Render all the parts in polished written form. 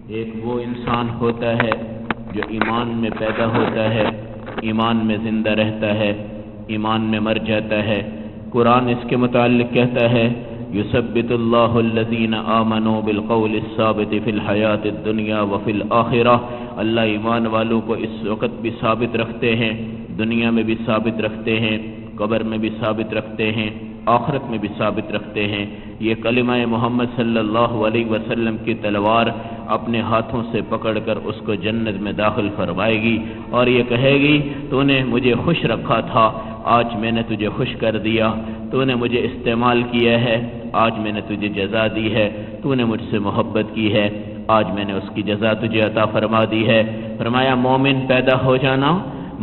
ایک وہ انسان ہوتا ہے جو ایمان میں پیدا ہوتا ہے، ایمان میں زندہ رہتا ہے، ایمان میں مر جاتا ہے۔ قرآن اس کے متعلق کہتا ہے یثبت اللہ الذین آمنوا بالقول الثابت فی الحیات الدنیا وفی الآخرہ۔ اللہ ایمان والوں کو اس وقت بھی ثابت رکھتے ہیں، دنیا میں بھی ثابت رکھتے ہیں، قبر میں بھی ثابت رکھتے ہیں، آخرت میں بھی ثابت رکھتے ہیں۔ یہ کلمہ محمد صلی اللہ علیہ وسلم کی تلوار اپنے ہاتھوں سے پکڑ کر اس کو جنت میں داخل فرمائے گی اور یہ کہے گی تو نے مجھے خوش رکھا تھا، آج میں نے تجھے خوش کر دیا، تو نے مجھے استعمال کیا ہے، آج میں نے تجھے جزا دی ہے، تو نے مجھ سے محبت کی ہے، آج میں نے اس کی جزا تجھے عطا فرما دی ہے۔ فرمایا مومن پیدا ہو جانا،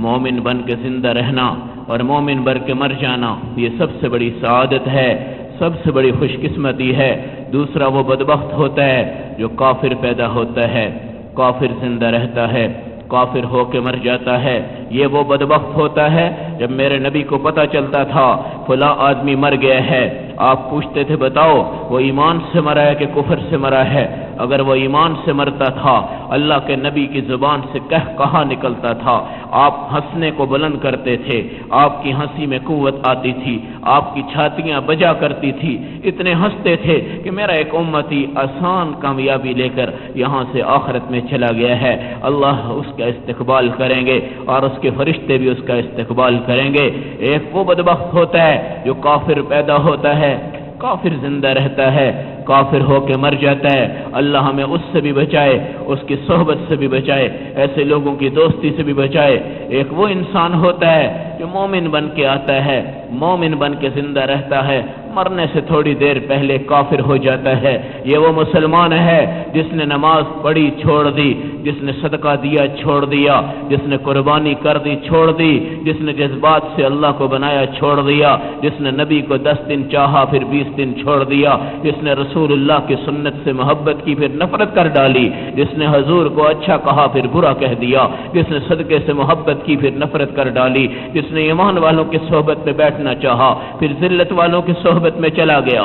مومن بن کے زندہ رہنا اور مومن بن کے مر جانا، یہ سب سے بڑی سعادت ہے، سب سے بڑی خوش قسمتی ہے۔ دوسرا وہ بدبخت ہوتا ہے جو کافر پیدا ہوتا ہے، کافر زندہ رہتا ہے، کافر ہو کے مر جاتا ہے۔ یہ وہ بدبخت ہوتا ہے جب میرے نبی کو پتہ چلتا تھا فلاں آدمی مر گیا ہے، آپ پوچھتے تھے بتاؤ وہ ایمان سے مرا ہے کہ کفر سے مرا ہے؟ اگر وہ ایمان سے مرتا تھا اللہ کے نبی کی زبان سے کہا نکلتا تھا، آپ ہنسنے کو بلند کرتے تھے، آپ کی ہنسی میں قوت آتی تھی، آپ کی چھاتیاں بجا کرتی تھی، اتنے ہنستے تھے کہ میرا ایک امتی آسان کامیابی لے کر یہاں سے آخرت میں چلا گیا ہے، اللہ اس کا استقبال کریں گے اور اس کے فرشتے بھی اس کا استقبال کریں گے۔ ایک وہ بدبخت ہوتا ہے جو کافر پیدا ہوتا ہے، کافر زندہ رہتا ہے، کافر ہو کے مر جاتا ہے۔ اللہ ہمیں اس سے بھی بچائے، اس کی صحبت سے بھی بچائے، ایسے لوگوں کی دوستی سے بھی بچائے۔ ایک وہ انسان ہوتا ہے جو مومن بن کے آتا ہے، مومن بن کے زندہ رہتا ہے، مرنے سے تھوڑی دیر پہلے کافر ہو جاتا ہے۔ یہ وہ مسلمان ہے جس نے نماز پڑھی چھوڑ دی، جس نے صدقہ دیا چھوڑ دیا، جس نے قربانی کر دی چھوڑ دی، جس نے جذبات سے اللہ کو بنایا چھوڑ دیا، جس نے نبی کو 10 دن چاہا پھر 20 دن چھوڑ دیا، جس نے رسول اللہ کی سنت سے محبت کی پھر نفرت کر ڈالی، جس نے حضور کو اچھا کہا پھر برا کہہ دیا، جس نے صدقے سے محبت کی پھر نفرت کر ڈالی، جس نے ایمان والوں کی صحبت میں بیٹھنا چاہا پھر ذلت والوں کی صحبت میں چلا گیا۔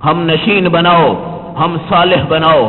ہم نشین بناؤ، ہم صالح بناؤ،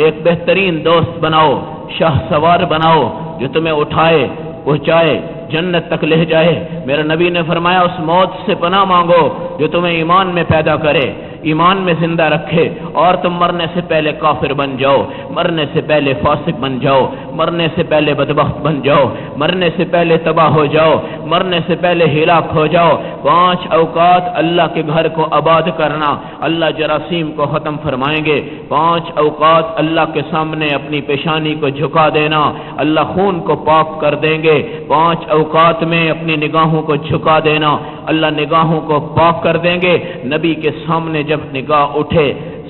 ایک بہترین دوست بناؤ، شاہ سوار بناؤ جو تمہیں اٹھائے پہنچائے جنت تک لے جائے۔ میرے نبی نے فرمایا اس موت سے پناہ مانگو جو تمہیں ایمان میں پیدا کرے، ایمان میں زندہ رکھے اور تم مرنے سے پہلے کافر بن جاؤ، مرنے سے پہلے فاسق بن جاؤ، مرنے سے پہلے بدبخت بن جاؤ، مرنے سے پہلے تباہ ہو جاؤ، مرنے سے پہلے ہلاک ہو جاؤ۔ 5 اوقات اللہ کے گھر کو آباد کرنا، اللہ جراثیم کو ختم فرمائیں گے۔ 5 اوقات اللہ کے سامنے اپنی پیشانی کو جھکا دینا، اللہ خون کو پاک کر دیں گے۔ 5 اوقات میں اپنی نگاہوں کو جھکا دینا، اللہ نگاہوں کو پاک کر دیں گے۔ نبی کے سامنے جب نگاہ اٹھے،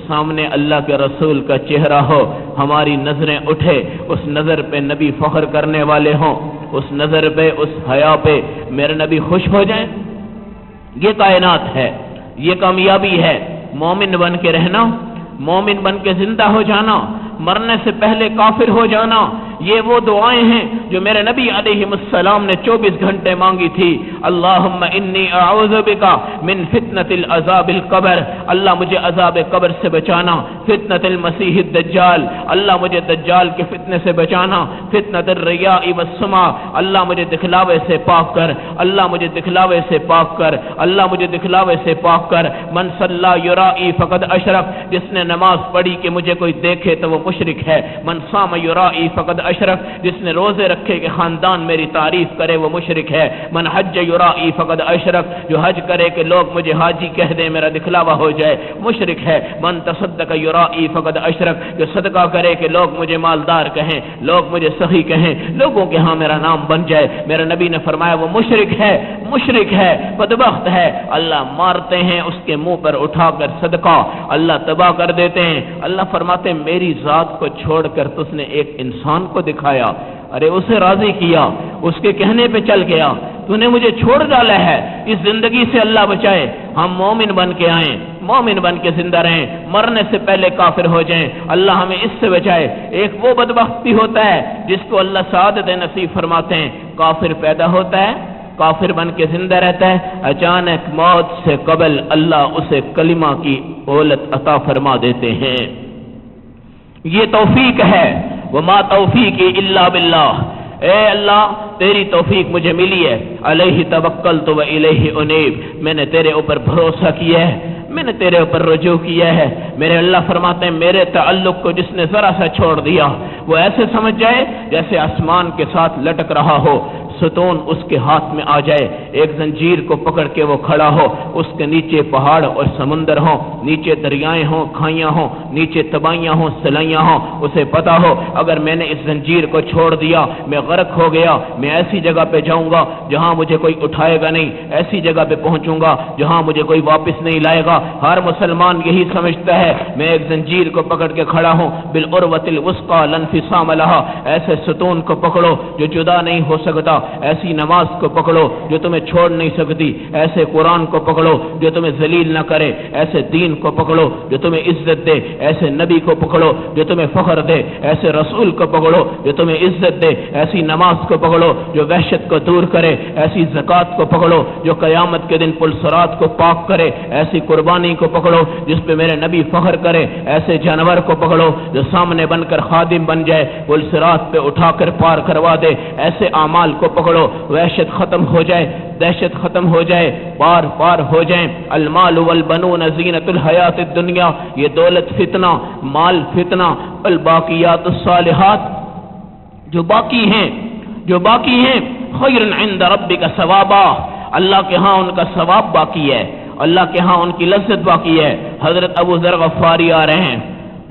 سامنے اللہ کے رسول کا چہرہ ہو، ہماری نظریں اٹھے، اس نظر پہ نبی فخر کرنے والے ہوں، اس نظر پہ، اس حیا پہ میرے نبی خوش ہو جائیں۔ یہ کائنات ہے، یہ کامیابی ہے۔ مومن بن کے رہنا، مومن بن کے زندہ ہو جانا، مرنے سے پہلے کافر ہو جانا، یہ وہ دعائیں ہیں جو میرے نبی علیہ السلام نے 24 گھنٹے مانگی تھی۔ اللہم انی اعوذ بک من فتنۃ العذاب القبر، اللہ مجھے عذاب قبر سے بچانا، فتنۃ المسیح الدجال، اللہ مجھے دجال کے فتنے سے بچانا، فتنۃ الریاء والسمع، اللہ مجھے دکھلاوے سے پاک کر، اللہ مجھے دکھلاوے سے پاک کر، اللہ مجھے دکھلاوے سے پاک کر۔ من صلی یرائی فقد اشرک، جس نے نماز پڑھی کہ مجھے کوئی دیکھے تو وہ مشرک ہے۔ من صام یرائی فقد اشرک، جس نے روزے رکھے کہ خاندان میری تعریف کرے وہ مشرک ہے۔ من حج یرائی فقد اشرک، جو حج کرے کہ لوگ مجھے حاجی کہہ دیں، میرا دکھلاوا ہو جائے، مشرک ہے۔ من تصدق یرائی فقد اشرک، جو صدقہ کرے کہ لوگ مجھے مالدار کہیں، لوگ مجھے سخی کہیں، لوگوں کے ہاں میرا نام بن جائے، میرے نبی نے فرمایا وہ مشرک ہے، مشرک ہے، بدبخت ہے۔ اللہ مارتے ہیں اس کے منہ پر اٹھا کر صدقہ، اللہ تباہ کر دیتے ہیں۔ اللہ فرماتے ہیں میری ذات کو چھوڑ کر تس نے ایک انسان کو دکھایا، ارے اسے راضی کیا، اس کے کہنے پہ چل گیا، تو نے مجھے چھوڑ ڈالا ہے۔ اس زندگی سے اللہ بچائے، ہم مومن بن کے آئیں، مومن بن کے زندہ رہیں، مرنے سے پہلے کافر ہو جائیں، اللہ ہمیں اس سے بچائے۔ ایک وہ بدبخت بھی ہوتا ہے جس کو اللہ سعادت نصیب فرماتے ہیں، کافر پیدا ہوتا ہے، کافر بن کے زندہ رہتا ہے، اچانک موت سے قبل اللہ اسے کلمہ کی دولت عطا فرما دیتے ہیں۔ یہ توفیق ہے. وما توفیقی الا باللہ. اے اللہ تیری توفیق مجھے ملی ہے. علیہ توکلت و الیہ انیب. میں نے تیرے اوپر بھروسہ کیا ہے, میں نے تیرے اوپر رجوع کیا ہے. میرے اللہ فرماتے ہیں میرے تعلق کو جس نے ذرا سا چھوڑ دیا وہ ایسے سمجھ جائے جیسے آسمان کے ساتھ لٹک رہا ہو, ستون اس کے ہاتھ میں آ جائے, ایک زنجیر کو پکڑ کے وہ کھڑا ہو, اس کے نیچے پہاڑ اور سمندر ہوں, نیچے دریائیں ہوں, کھائیاں ہوں, نیچے تباہیاں ہوں, سلائیاں ہوں. اسے پتا ہو اگر میں نے اس زنجیر کو چھوڑ دیا میں غرق ہو گیا, میں ایسی جگہ پہ جاؤں گا جہاں مجھے کوئی اٹھائے گا نہیں, ایسی جگہ پہ پہنچوں گا جہاں مجھے کوئی واپس نہیں لائے گا. ہر مسلمان یہی سمجھتا ہے میں ایک زنجیر کو پکڑ کے کھڑا ہوں. بالعروۃ الوثقی لا انفصام لها. ایسے ستون کو پکڑو جو جدا نہیں ہو سکتا, ایسی نماز کو پکڑو جو تمہیں چھوڑ نہیں سکتی, ایسے قرآن کو پکڑو جو تمہیں ذلیل نہ کرے, ایسے دین کو پکڑو جو تمہیں عزت دے, ایسے نبی کو پکڑو جو تمہیں فخر دے, ایسے رسول کو پکڑو جو تمہیں عزت دے, ایسی نماز کو پکڑو جو وحشت کو دور کرے, ایسی زکوٰۃ کو پکڑو جو قیامت کے دن پل صراط کو پاک کرے, ایسی قربانی کو پکڑو جس پہ میرے نبی فخر کرے, ایسے جانور کو پکڑو جو سامنے بن کر خادم بن جائے, پل صراط پہ اٹھا کر پار کروا دے. ایسے اعمال کو پکڑو, وحشت ختم ہو جائے, دہشت ختم ہو جائے, پار پار ہو جائیں. المال والبنون زینت الحیات الدنیا. یہ دولت فتنہ, مال فتنہ. الباقیات الصالحات جو باقی ہیں خیر عند ربک ثوابا. اللہ کے ہاں ان کا ثواب باقی ہے, اللہ کے ہاں ان کی لذت باقی ہے. حضرت ابو ذر غفاری آ رہے ہیں,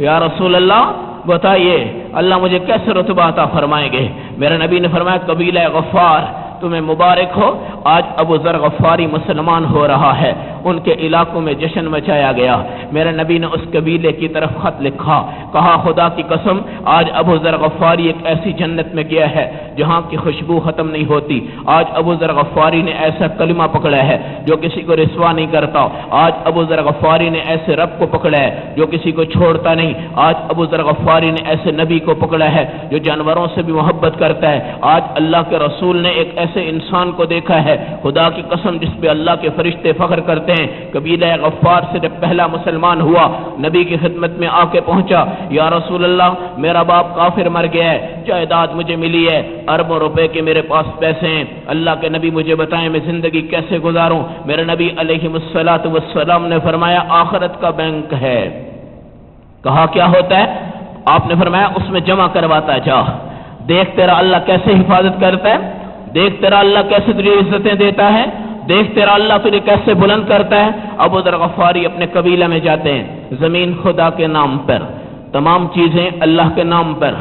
یا رسول اللہ بتائیے اللہ مجھے کیسے رتبہ عطا فرمائیں گے؟ میرے نبی نے فرمایا قبیلہ غفار تمہیں مبارک ہو, آج ابو ذر غفاری مسلمان ہو رہا ہے. ان کے علاقوں میں جشن مچایا گیا. میرے نبی نے اس قبیلے کی طرف خط لکھا, کہا خدا کی قسم آج ابو ذر غفاری ایک ایسی جنت میں گیا ہے جہاں کی خوشبو ختم نہیں ہوتی. آج ابو ذر غفاری نے ایسا کلمہ پکڑا ہے جو کسی کو رسوا نہیں کرتا. آج ابو ذر غفاری نے ایسے رب کو پکڑا ہے جو کسی کو چھوڑتا نہیں. آج ابو ذر غفاری نے ایسے نبی کو پکڑا ہے جو جانوروں سے بھی محبت کرتا ہے. آج اللہ کے رسول نے ایک ایسے انسان کو دیکھا ہے خدا کی قسم جس پہ اللہ کے فرشتے فخر کرتے ہیں. قبیلہ غفار سے جب پہلا مسلمان ہوا, نبی کی خدمت میں آ کے پہنچا, یا رسول اللہ میرا باپ کافر مر گیا ہے, جائیداد مجھے ملی ہے, اربوں روپے کے میرے پاس پیسے ہیں, اللہ کے نبی مجھے بتائیں میں زندگی کیسے گزاروں؟ میرے نبی علیہ الصلوۃ والسلام نے فرمایا آخرت کا بینک ہے. کہا کیا ہوتا ہے؟ آپ نے فرمایا اس میں جمع کرواتا جا, دیکھ تیرا اللہ کیسے حفاظت کرتا ہے, دیکھ تیرا اللہ کیسے تجھے عزتیں دیتا ہے, دیکھ تیرا اللہ تجھے کیسے بلند کرتا ہے. ابو ذر غفاری اپنے قبیلہ میں جاتے ہیں, زمین خدا کے نام پر, تمام چیزیں اللہ کے نام پر,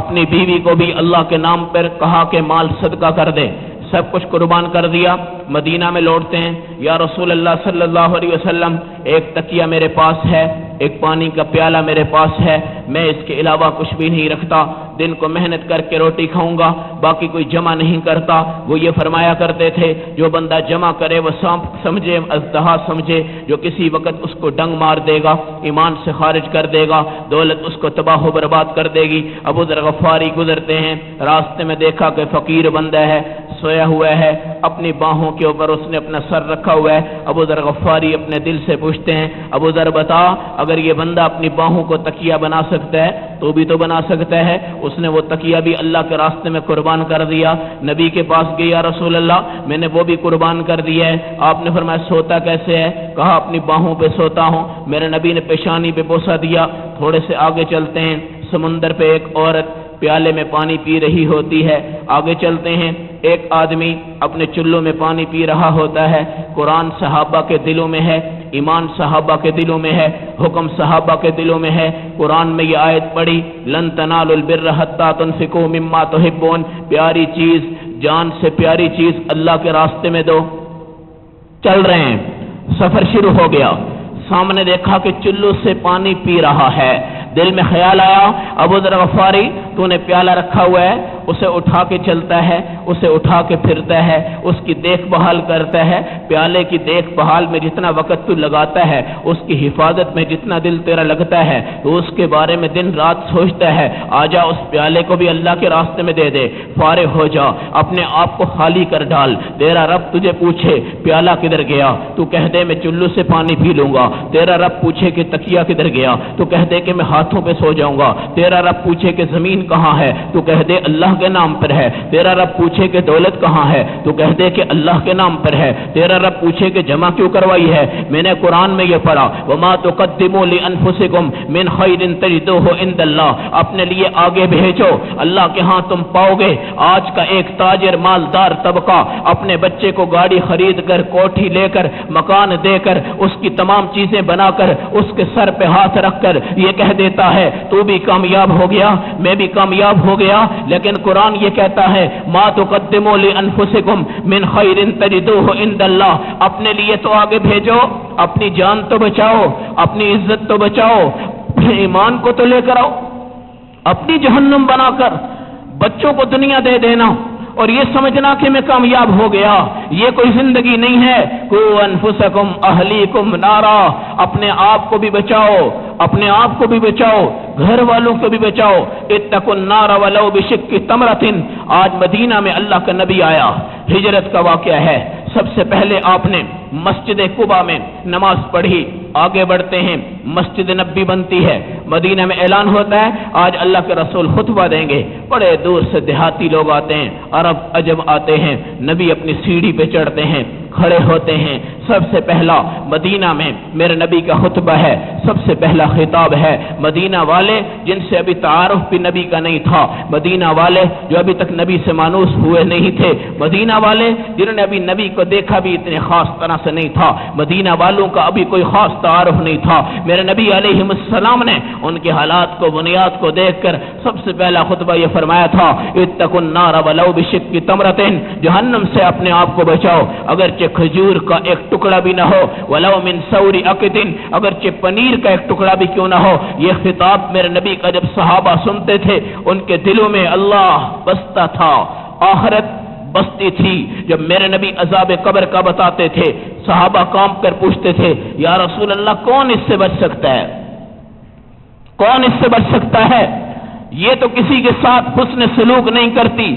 اپنی بیوی کو بھی اللہ کے نام پر کہا کہ مال صدقہ کر دے, سب کچھ قربان کر دیا. مدینہ میں لوٹتے ہیں, یا رسول اللہ صلی اللہ علیہ وسلم ایک تکیہ میرے پاس ہے, ایک پانی کا پیالہ میرے پاس ہے, میں اس کے علاوہ کچھ بھی نہیں رکھتا, دن کو محنت کر کے روٹی کھاؤں گا, باقی کوئی جمع نہیں کرتا. وہ یہ فرمایا کرتے تھے جو بندہ جمع کرے وہ سانپ سمجھے, اژدہا سمجھے, جو کسی وقت اس کو ڈنگ مار دے گا, ایمان سے خارج کر دے گا, دولت اس کو تباہ و برباد کر دے گی. ابو ذر غفاری گزرتے ہیں, راستے میں دیکھا کہ فقیر بندہ ہے, سویا ہوا ہے, اپنی باہوں کے اوپر اس نے اپنا سر رکھا ہوا ہے. ابو ذر غفاری اپنے دل سے پوچھتے ہیں ابو ذر بتا اگر یہ بندہ اپنی باہوں کو تکیہ بنا سکتا ہے تو بھی تو بنا سکتا ہے. اس نے وہ تکیہ بھی اللہ کے راستے میں قربان کر دیا. نبی کے پاس گیا, یا رسول اللہ میں نے وہ بھی قربان کر دیا ہے. آپ نے فرمایا سوتا کیسے ہے؟ کہا اپنی باہوں پہ سوتا ہوں. میرے نبی نے پیشانی پہ بوسہ دیا. تھوڑے سے آگے چلتے ہیں, سمندر پہ ایک عورت پیالے میں پانی پی رہی ہوتی ہے. آگے چلتے ہیں, ایک آدمی اپنے چلوں میں پانی پی رہا ہوتا ہے. قرآن صحابہ کے دلوں میں ہے, ایمان صحابہ کے دلوں میں ہے, حکم صحابہ کے دلوں میں ہے. قرآن میں یہ آیت پڑھی لن تنالوا البر حتی تنفقوا مما تحبون, پیاری چیز, جان سے پیاری چیز اللہ کے راستے میں دو. چل رہے ہیں, سفر شروع ہو گیا, سامنے دیکھا کہ چلو سے پانی پی رہا ہے. دل میں خیال آیا ابو ذر غفاری تو نے پیالہ رکھا ہوا ہے اسے اٹھا کے چلتا ہے، اسے اٹھا کے پھرتا ہے، اس کی دیکھ بھال کرتا ہے۔ پیالے کی دیکھ بھال میں جتنا وقت تو لگاتا ہے، اس کی حفاظت میں جتنا دل تیرا لگتا ہے، تو اس کے بارے میں دن رات سوچتا ہے۔ آجا اس پیالے کو بھی اللہ کے راستے میں دے دے، فارغ ہو جا، اپنے آپ کو خالی کر ڈال۔ تیرا رب تجھے پوچھے پیالہ کدھر گیا، تو کہہ دے میں چلو سے پانی پی لوں گا۔ تیرا رب پوچھے کہ تکیہ کدھر گیا، تو کہہ دے کہ میں ہاتھوں پہ سو جاؤں گا۔ تیرا رب پوچھے کہ زمین کہاں ہے، تو کہہ دے اللہ کے نام پر ہے۔ تیرا رب پوچھے کہ دولت کہاں ہے، تو کہہ دے کہ اللہ کے نام پر ہے۔ تیرا رب پوچھے کہ جمع کیوں کروائی ہے، میں نے قرآن میں یہ پڑھا وَمَا تُقَدِّمُوا لِأَنفُسِكُم مِّن خَيْرٍ تَجِدُوهُ عِندَ اللَّهِ، اپنے لیے آگے بھیجو، اللہ کے ہاں تم پاؤ گے۔ آج کا ایک تاجر مالدار طبقہ اپنے بچے کو گاڑی خرید کر، کوٹھی لے کر، مکان دے کر، اس کی تمام چیزیں بنا کر، اس کے سر پہ ہاتھ رکھ کر یہ کہہ دیتا ہے تو بھی کامیاب ہو گیا، میں بھی کامیاب ہو گیا۔ لیکن قرآن یہ کہتا ہے مَا تُقَدِّمُوا لِأَنفُسِكُم مِّن خَيْرٍ تَجِدُوهُ عِندَ اللَّهِ، اپنے لیے تو آگے بھیجو، اپنی جان تو بچاؤ، اپنی عزت تو بچاؤ، اپنے ایمان کو تو لے کر آؤ۔ اپنی جہنم بنا کر بچوں کو دنیا دے دینا اور یہ سمجھنا کہ میں کامیاب ہو گیا، یہ کوئی زندگی نہیں ہے۔ قُوا أَنفُسَكُمْ أَهْلِيكُمْ نَارًا، اپنے آپ کو بھی بچاؤ، اپنے آپ کو بھی بچاؤ، گھر والوں کو بھی بچاؤ۔ اتقوا النار ولو بشق تمرۃ، آج مدینہ میں اللہ کا نبی آیا، ہجرت کا واقعہ ہے۔ سب سے پہلے آپ نے مسجد قباء میں نماز پڑھی، آگے بڑھتے ہیں مسجد نبی بنتی ہے، مدینہ میں اعلان ہوتا ہے آج اللہ کے رسول خطبہ دیں گے۔ بڑے دور سے دیہاتی لوگ آتے ہیں، عرب عجم آتے ہیں، نبی اپنی سیڑھی پہ چڑھتے ہیں، کھڑے ہوتے ہیں۔ سب سے پہلا مدینہ میں میرے نبی کا خطبہ ہے، سب سے پہلا خطاب ہے مدینہ والے جن سے ابھی تعارف بھی نبی کا نہیں تھا، مدینہ والے جو ابھی تک نبی سے مانوس ہوئے نہیں تھے، مدینہ والے جنہوں نے ابھی نبی کو دیکھا بھی اتنے خاص طرح سے نہیں تھا، مدینہ والوں کا ابھی کوئی خاص تعارف نہیں تھا۔ میرے نبی علیہ السلام نے ان کے حالات کو، بنیاد کو دیکھ کر سب سے پہلا خطبہ یہ فرمایا تھا اتقوا النار ولو بشق تمرۃ، جہنم سے اپنے آپ کو بچاؤ، اگرچہ کھجور کا ایک ٹکڑا بھی نہ ہو، ولو من ثور عقد، اگرچہ پنیر کا ایک ٹکڑا بھی کیوں نہ ہو۔ یہ خطاب میرے نبی کا جب صحابہ سنتے تھے ان کے دلوں میں اللہ بستا تھا، آخرت بستی تھی۔ جب میرے نبی عذاب قبر کا بتاتے تھے، صحابہ کام کر پوچھتے تھے یا رسول اللہ کون اس سے بچ سکتا ہے، کون اس سے بچ سکتا ہے؟ یہ تو کسی کے ساتھ حسن سلوک نہیں کرتی،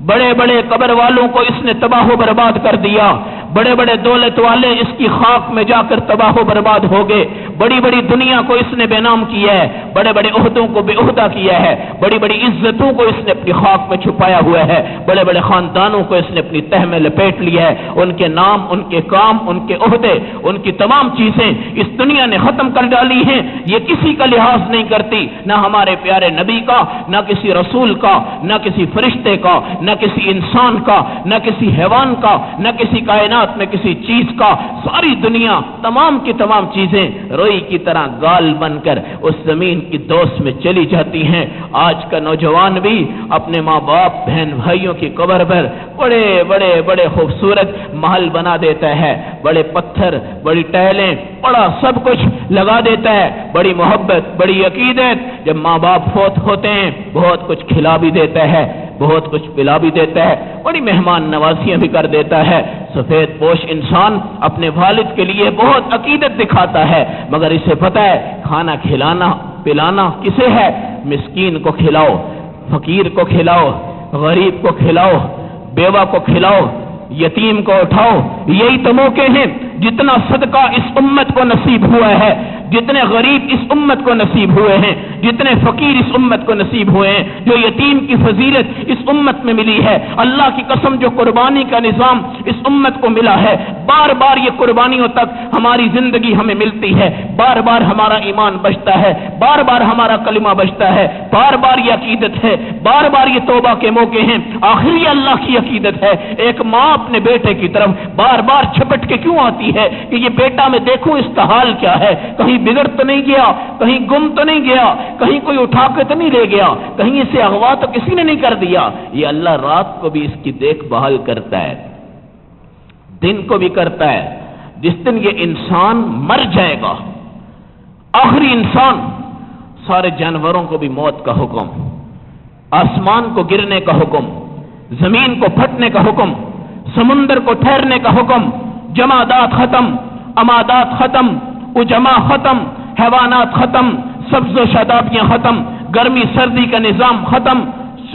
بڑے بڑے قبر والوں کو اس نے تباہ و برباد کر دیا، بڑے بڑے دولت والے اس کی خاک میں جا کر تباہ و برباد ہو گئے، بڑی بڑی دنیا کو اس نے بے نام کیا ہے، بڑے بڑے عہدوں کو بے عہدہ کیا ہے، بڑی بڑی عزتوں کو اس نے اپنی خاک میں چھپایا ہوا ہے، بڑے بڑے خاندانوں کو اس نے اپنی تہ میں لپیٹ لیا ہے، ان کے نام، ان کے کام، ان کے عہدے، ان کی تمام چیزیں اس دنیا نے ختم کر ڈالی ہیں۔ یہ کسی کا لحاظ نہیں کرتی، نہ ہمارے پیارے نبی کا، نہ کسی رسول کا، نہ کسی فرشتے کا، نہ کسی انسان کا، نہ کسی حیوان کا، نہ کسی کائنات میں کسی چیز کا۔ ساری دنیا، تمام کی تمام چیزیں روئی کی طرح گال بن کر اس زمین کی دوست میں چلی جاتی ہیں۔ آج کا نوجوان بھی اپنے ماں باپ، بہن بھائیوں کی قبر پر بڑے بڑے بڑے خوبصورت محل بنا دیتا ہے، بڑے پتھر، بڑی ٹائلیں، بڑا سب کچھ لگا دیتا ہے، بڑی محبت، بڑی عقیدت۔ جب ماں باپ فوت ہوتے ہیں بہت کچھ کھلا بھی دیتا ہے، بہت کچھ پلا بھی دیتا ہے، بڑی مہمان نوازیاں بھی کر دیتا ہے۔ سفید پوش انسان اپنے والد کے لیے بہت عقیدت دکھاتا ہے، مگر اسے پتہ ہے کھانا کھلانا پلانا کسے ہے؟ مسکین کو کھلاؤ، فقیر کو کھلاؤ، غریب کو کھلاؤ، بیوہ کو کھلاؤ، یتیم کو اٹھاؤ۔ یہی تو موقع ہیں جتنا صدقہ اس امت کو نصیب ہوا ہے، جتنے غریب اس امت کو نصیب ہوئے ہیں، جتنے فقیر اس امت کو نصیب ہوئے ہیں، جو یتیم کی فضیلت اس امت میں ملی ہے، اللہ کی قسم جو قربانی کا نظام اس امت کو ملا ہے، بار بار یہ قربانیوں تک ہماری زندگی ہمیں ملتی ہے، بار بار ہمارا ایمان بچتا ہے، بار بار ہمارا کلمہ بچتا ہے، بار بار یہ عقیدت ہے، بار بار یہ توبہ کے موقع ہیں۔ آخر یہ اللہ کی عقیدت ہے۔ ایک ماں اپنے بیٹے کی طرف بار بار چھپٹ کے کیوں آتی ہے کہ یہ بیٹا میں دیکھوں اس کا حال کیا ہے، کہیں بگڑ تو نہیں گیا، کہیں گم تو نہیں گیا، کہیں کوئی اٹھا کے تو نہیں لے گیا، کہیں اسے اغوا تو کسی نے نہیں کر دیا۔ یہ اللہ رات کو بھی اس کی دیکھ بھال کرتا ہے، دن کو بھی کرتا ہے۔ جس دن یہ انسان مر جائے گا، آخری انسان، سارے جانوروں کو بھی موت کا حکم، آسمان کو گرنے کا حکم، زمین کو پھٹنے کا حکم، سمندر کو ٹھہرنے کا حکم، جمادات ختم، امادات ختم، اجما ختم، حیوانات ختم، سبز و شادابیاں ختم، گرمی سردی کا نظام ختم،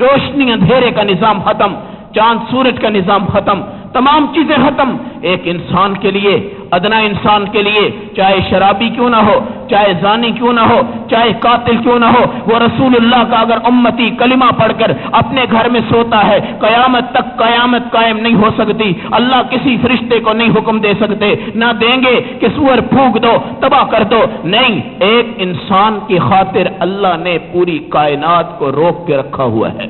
روشنی اندھیرے کا نظام ختم، چاند سورج کا نظام ختم، تمام چیزیں ختم۔ ایک انسان کے لیے، ادنا انسان کے لیے، چاہے شرابی کیوں نہ ہو، چاہے زانی کیوں نہ ہو، چاہے قاتل کیوں نہ ہو، وہ رسول اللہ کا اگر امتی کلمہ پڑھ کر اپنے گھر میں سوتا ہے، قیامت تک قیامت قائم نہیں ہو سکتی۔ اللہ کسی فرشتے کو نہیں حکم دے سکتے، نہ دیں گے کہ سور پھونک دو، تباہ کر دو، نہیں۔ ایک انسان کی خاطر اللہ نے پوری کائنات کو روک کے رکھا ہوا ہے،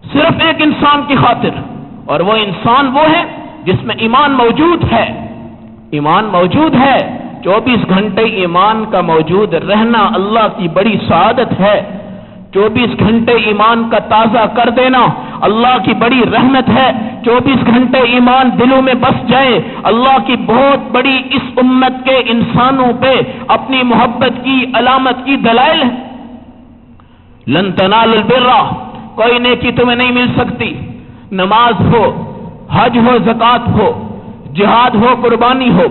صرف ایک انسان کی خاطر، اور وہ انسان وہ ہے جس میں ایمان موجود ہے۔ ایمان موجود ہے، 24 گھنٹے ایمان کا موجود رہنا اللہ کی بڑی سعادت ہے۔ 24 گھنٹے ایمان کا تازہ کر دینا اللہ کی بڑی رحمت ہے۔ 24 گھنٹے ایمان دلوں میں بس جائے اللہ کی بہت بڑی اس امت کے انسانوں پہ اپنی محبت کی علامت کی دلائل ہے۔ لن تنالوا البر، کوئی نیکی تمہیں نہیں مل سکتی، نماز ہو، حج ہو، زکوٰۃ ہو، جہاد ہو، قربانی ہو،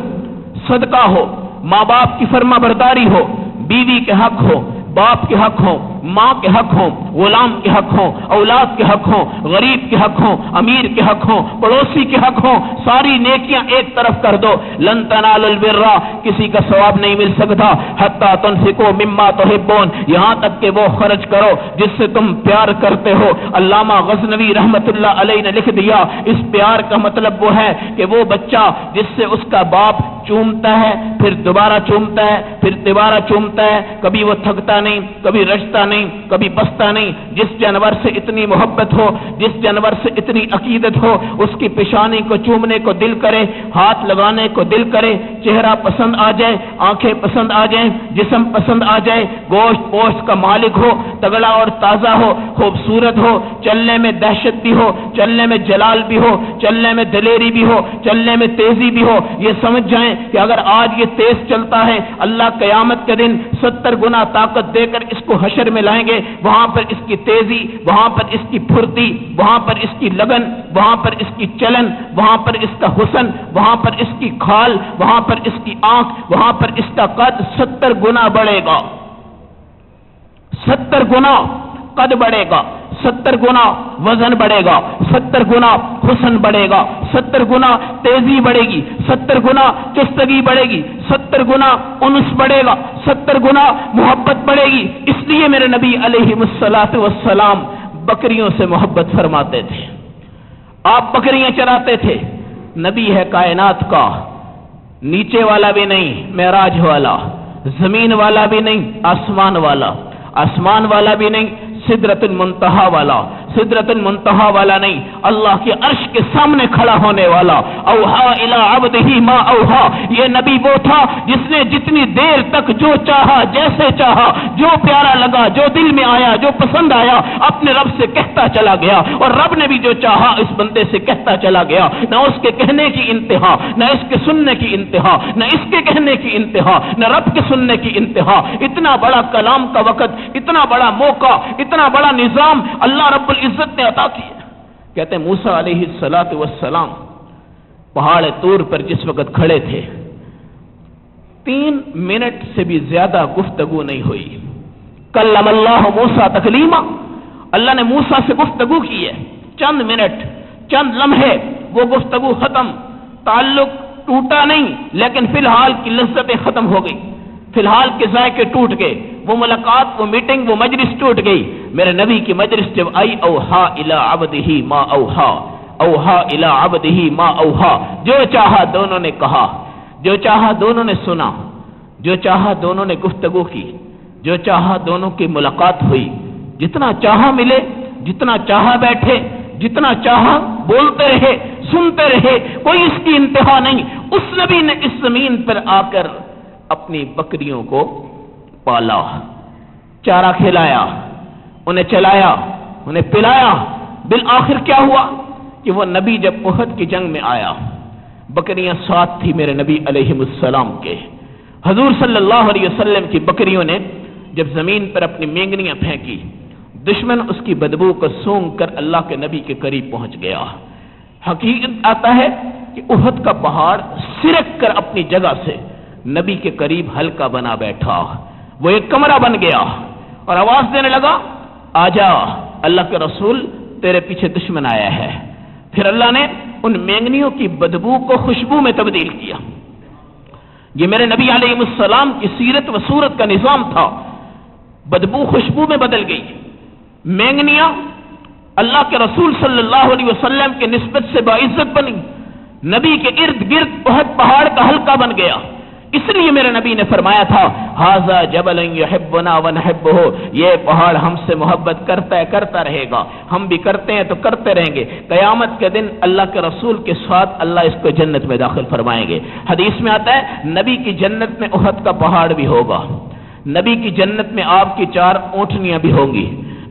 صدقہ ہو، ماں باپ کی فرما برداری ہو، بیوی کے حق ہو، باپ کے حق ہوں، ماں کے حق ہوں، غلام کے حق ہوں، اولاد کے حق ہوں، غریب کے حق ہوں، امیر کے حق ہوں، پڑوسی کے حق ہوں، ساری نیکیاں ایک طرف کر دو۔ لن تنالوا البر، کسی کا ثواب نہیں مل سکتا حتی تنفقوا مما تحبون، یہاں تک کہ وہ خرچ کرو جس سے تم پیار کرتے ہو۔ علامہ غزنوی رحمت اللہ علیہ نے لکھ دیا، اس پیار کا مطلب وہ ہے کہ وہ بچہ جس سے اس کا باپ چومتا ہے، پھر دوبارہ چومتا ہے، پھر دوبارہ چومتا ہے، کبھی وہ تھکتا نہیں، کبھی رجتا نہیں، کبھی بستا نہیں، جس جانور سے اتنی محبت ہو، جس جانور سے اتنی عقیدت ہو، اس کی پیشانی کو چومنے کو دل کرے، ہاتھ لگانے کو دل کرے، چہرہ پسند آ جائے، آنکھیں پسند آ جائیں، جسم پسند آ جائے، گوشت پوشت کا مالک ہو، تگڑا اور تازہ ہو، خوبصورت ہو، چلنے میں دہشت بھی ہو، چلنے میں جلال بھی ہو، چلنے میں دلیری بھی ہو، چلنے میں تیزی بھی ہو، یہ سمجھ جائیں کہ اگر آج یہ تیز چلتا ہے اللہ قیامت کے دن 70 گنا طاقت دے کر اس کو حشر میں لائیں گے، وہاں پر اس کی تیزی، وہاں پر اس کی پھرتی، وہاں پر اس کی لگن، وہاں پر اس کی چلن، وہاں پر اس کا حسن، وہاں پر اس کی کھال، وہاں پر اس کی آنکھ، وہاں پر اس کا قد 70 گنا بڑھے گا، 70 گنا قد بڑھے گا، 70 گنا وزن بڑھے گا، 70 گنا حسن بڑھے گا، 70 گنا تیزی بڑھے گی، 70 گنا چستگی بڑھے گی، 70 گنا انس بڑھے گا، 70 گنا محبت بڑھے گی۔ اس لیے میرے نبی علیہ الصلوۃ والسلام بکریوں سے محبت فرماتے تھے، آپ بکریاں چراتے تھے۔ نبی ہے کائنات کا، نیچے والا بھی نہیں، معراج والا، زمین والا بھی نہیں، آسمان والا، آسمان والا بھی نہیں، سدرۃ المنتہا والا، سدرۃ المنتہا والا نہیں، اللہ کے عرش کے سامنے کھڑا ہونے والا۔ اوحا الی عبدہ ما اوحا، یہ نبی وہ تھا جس نے جتنی دیر تک جو چاہا، جیسے چاہا، جو پیارا لگا، جو دل میں آیا، جو پسند آیا، اپنے رب سے کہتا چلا گیا، اور رب نے بھی جو چاہا اس بندے سے کہتا چلا گیا۔ نہ اس کے کہنے کی انتہا، نہ اس کے سننے کی انتہا، نہ اس کے کہنے کی انتہا، نہ رب کے سننے کی انتہا۔ اتنا بڑا کلام کا وقت، اتنا بڑا موقع، اتنا بڑا نظام اللہ رب العزت نے عطا کیا۔ کہتے ہیں موسیٰ علیہ السلام پہاڑ طور پر جس وقت کھڑے تھے 3 منٹ سے بھی زیادہ گفتگو نہیں ہوئی۔ کلم اللہ موسیٰ تکلیما، اللہ نے موسیٰ سے گفتگو کی ہے، چند منٹ، چند لمحے، وہ گفتگو ختم، تعلق ٹوٹا نہیں، لیکن فی الحال کی لذتیں ختم ہو گئی، فی الحال کے ذائقے ٹوٹ گئے، وہ ملاقات، وہ میٹنگ، وہ مجلس ٹوٹ گئی۔ میرے نبی کی مجلس جب آئی، اوحا الی عبدہ ما اوحا، اوحا الی عبدہ ما اوحا، جو چاہا دونوں نے کہا، جو چاہا دونوں نے سنا، جو چاہا دونوں نے گفتگو کی، جو چاہا دونوں کی ملاقات ہوئی، جتنا چاہا ملے، جتنا چاہا بیٹھے، جتنا چاہا بولتے رہے، سنتے رہے، کوئی اس کی انتہا نہیں۔ اس نبی نے اس زمین پر آ کر اپنی بکریوں کو پالا، چارہ کھلایا، انہیں چلایا، انہیں پلایا۔ بالآخر کیا ہوا کہ وہ نبی جب احد کی جنگ میں آیا، بکریاں ساتھ تھی میرے نبی علیہ السلام کے، حضور صلی اللہ علیہ وسلم کی بکریوں نے جب زمین پر اپنی مینگنیاں پھینکی، دشمن اس کی بدبو کو سونگ کر اللہ کے نبی کے قریب پہنچ گیا۔ حقیقت آتا ہے کہ احد کا پہاڑ سرک کر اپنی جگہ سے نبی کے قریب ہلکا بنا بیٹھا، وہ ایک کمرہ بن گیا اور آواز دینے لگا، آجا اللہ کے رسول تیرے پیچھے دشمن آیا ہے۔ پھر اللہ نے ان مینگنیوں کی بدبو کو خوشبو میں تبدیل کیا۔ یہ میرے نبی علیہ السلام کی سیرت و صورت کا نظام تھا۔ بدبو خوشبو میں بدل گئی، مینگنیاں اللہ کے رسول صلی اللہ علیہ وسلم کے نسبت سے باعزت بنی، نبی کے ارد گرد احد پہاڑ کا حلقہ بن گیا۔ اس لیے میرے نبی نے فرمایا تھا، ھذا جبل یحبنا ونحبہ، یہ پہاڑ ہم سے محبت کرتا رہے گا، ہم بھی کرتے ہیں تو کرتے رہیں گے۔ قیامت کے دن اللہ کے رسول کے ساتھ اللہ اس کو جنت میں داخل فرمائیں گے۔ حدیث میں آتا ہے نبی کی جنت میں احد کا پہاڑ بھی ہوگا، نبی کی جنت میں آپ کی 4 اونٹنیاں بھی ہوں گی،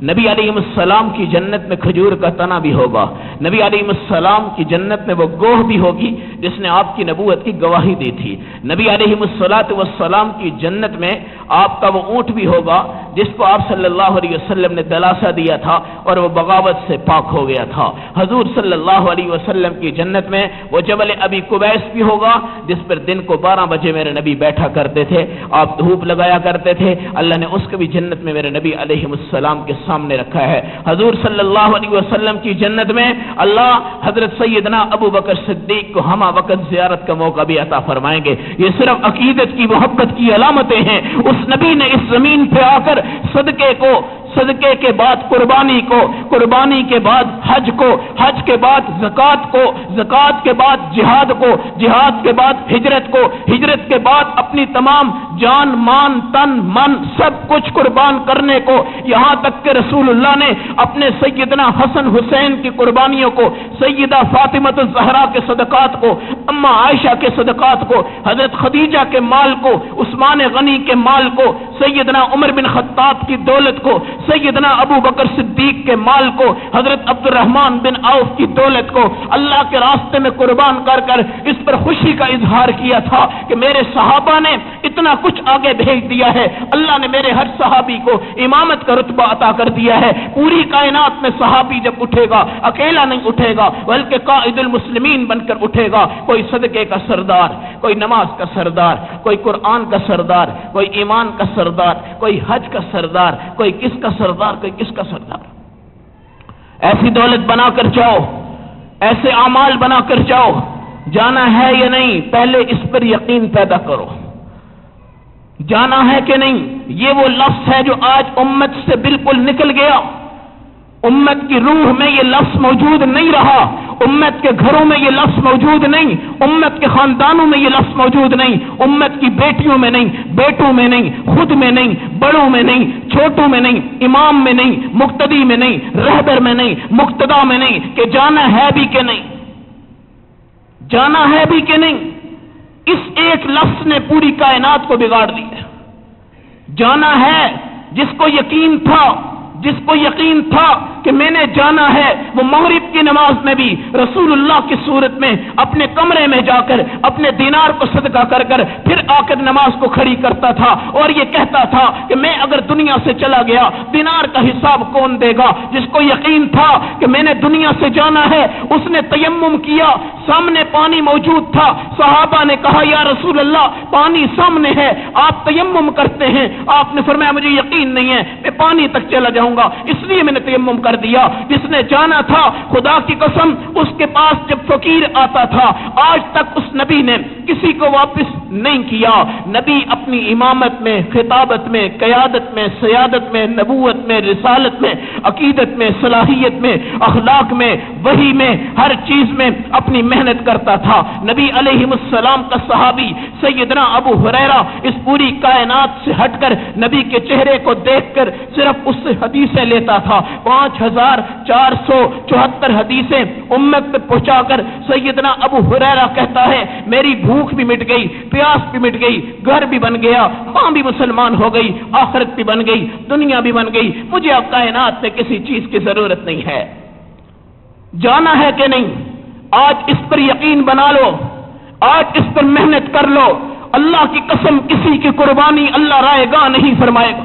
نبی علیہ السلام کی جنت میں کھجور کا تنا بھی ہوگا، نبی علیہ السلام کی جنت میں وہ گوہ بھی ہوگی جس نے آپ کی نبوت کی گواہی دی تھی، نبی علیہ السلام کی جنت میں آپ کا وہ اونٹ بھی ہوگا جس کو آپ صلی اللہ علیہ وسلم نے دلاسا دیا تھا اور وہ بغاوت سے پاک ہو گیا تھا۔ حضور صلی اللہ علیہ وسلم کی جنت میں وہ جبل ابی قبیس بھی ہوگا جس پر دن کو 12 بجے میرے نبی بیٹھا کرتے تھے، آپ دھوپ لگایا کرتے تھے، اللہ نے اس کو بھی جنت میں میرے نبی علیہ السلام کے سامنے رکھا ہے۔ حضور صلی اللہ علیہ وسلم کی جنت میں اللہ حضرت سیدنا ابو بکر صدیق کو ہمہ وقت زیارت کا موقع بھی عطا فرمائیں گے۔ یہ صرف عقیدت کی محبت کی علامتیں ہیں۔ اس نبی نے اس زمین پہ آ کر صدقے کے بعد قربانی کو، قربانی کے بعد حج کو، حج کے بعد زکوٰۃ کو، زکوٰۃ کے بعد جہاد کو، جہاد کے بعد ہجرت کو، ہجرت کے بعد اپنی تمام جان مان تن من سب کچھ قربان کرنے کو، یہاں تک کہ رسول اللہ نے اپنے سیدنا حسن حسین کی قربانیوں کو، سیدہ فاطمہ الزہرا کے صدقات کو، اما عائشہ کے صدقات کو، حضرت خدیجہ کے مال کو، عثمان غنی کے مال کو، سیدنا عمر بن خطاب کی دولت کو، سیدنا ابو بکر صدیق کے مال کو، حضرت عبد الرحمن بن عوف کی دولت کو اللہ کے راستے میں قربان کر کر اس پر خوشی کا اظہار کیا تھا کہ میرے صحابہ نے اتنا کچھ آگے بھیج دیا ہے، اللہ نے میرے ہر صحابی کو امامت کا رتبہ عطا کر دیا ہے۔ پوری کائنات میں صحابی جب اٹھے گا اکیلا نہیں اٹھے گا بلکہ قائد المسلمین بن کر اٹھے گا، کوئی صدقے کا سردار، کوئی نماز کا سردار، کوئی قرآن کا سردار، کوئی ایمان کا سردار، کوئی حج کا سردار، کوئی کس کا سردار، کوئی کس کا سردار۔ ایسی دولت بنا کر جاؤ، ایسے اعمال بنا کر جاؤ، جانا ہے یا نہیں پہلے اس پر یقین پیدا کرو، جانا ہے کہ نہیں۔ یہ وہ لفظ ہے جو آج امت سے بالکل نکل گیا، امت کی روح میں یہ لفظ موجود نہیں رہا، امت کے گھروں میں یہ لفظ موجود نہیں، امت کے خاندانوں میں یہ لفظ موجود نہیں، امت کی بیٹیوں میں نہیں، بیٹوں میں نہیں، خود میں نہیں، بڑوں میں نہیں، چھوٹوں میں نہیں، امام میں نہیں، مقتدی میں نہیں، رہبر میں نہیں، مقتدا میں نہیں، کہ جانا ہے بھی کہ نہیں، جانا ہے بھی کہ نہیں۔ اس ایک لفظ نے پوری کائنات کو بگاڑ دیا۔ جانا ہے، جس کو یقین تھا کہ میں نے جانا ہے، وہ مغرب کی نماز میں بھی رسول اللہ کی صورت میں اپنے کمرے میں جا کر اپنے دینار کو صدقہ کر کر پھر آ کر نماز کو کھڑی کرتا تھا اور یہ کہتا تھا کہ میں اگر دنیا سے چلا گیا دینار کا حساب کون دے گا۔ جس کو یقین تھا کہ میں نے دنیا سے جانا ہے اس نے تیمم کیا، سامنے پانی موجود تھا، صحابہ نے کہا یا رسول اللہ پانی سامنے ہے، آپ تیمم کرتے ہیں، آپ نے فرمایا مجھے یقین نہیں ہے، میں پانی تک چلا جاؤں گا، اس لیے میں نے تیمم کر دیا۔ جس نے جانا تھا خدا کی قسم اس کے پاس جب فقیر آتا تھا آج تک اس نبی نے کسی کو واپس نہیں کیا۔ نبی اپنی امامت میں، خطابت میں، قیادت میں، سیادت میں، نبوت میں، رسالت میں، عقیدت میں، صلاحیت میں، اخلاق میں، وحی میں، ہر چیز میں اپنی محنت کرتا تھا۔ نبی علیہ السلام کا صحابی سیدنا ابو ہریرہ اس پوری کائنات سے ہٹ کر نبی کے چہرے کو دیکھ کر صرف اس سے حدیثیں لیتا تھا، 5474 حدیثیں امت تک پہنچا کر سیدنا ابو ہریرہ کہتا ہے میری بھوک بھی مٹ گئی، پیاس بھی مٹ گئی، گھر بھی بن گیا، ماں بھی مسلمان ہو گئی، آخرت بھی بن گئی، دنیا بھی بن گئی، مجھے اب کائنات میں کسی چیز کی ضرورت نہیں ہے۔ جانا ہے کہ نہیں؟ آج اس پر یقین بنا لو، آج اس پر محنت کر لو، اللہ کی قسم کسی کی قربانی اللہ رائے گاہ نہیں فرمائے گا۔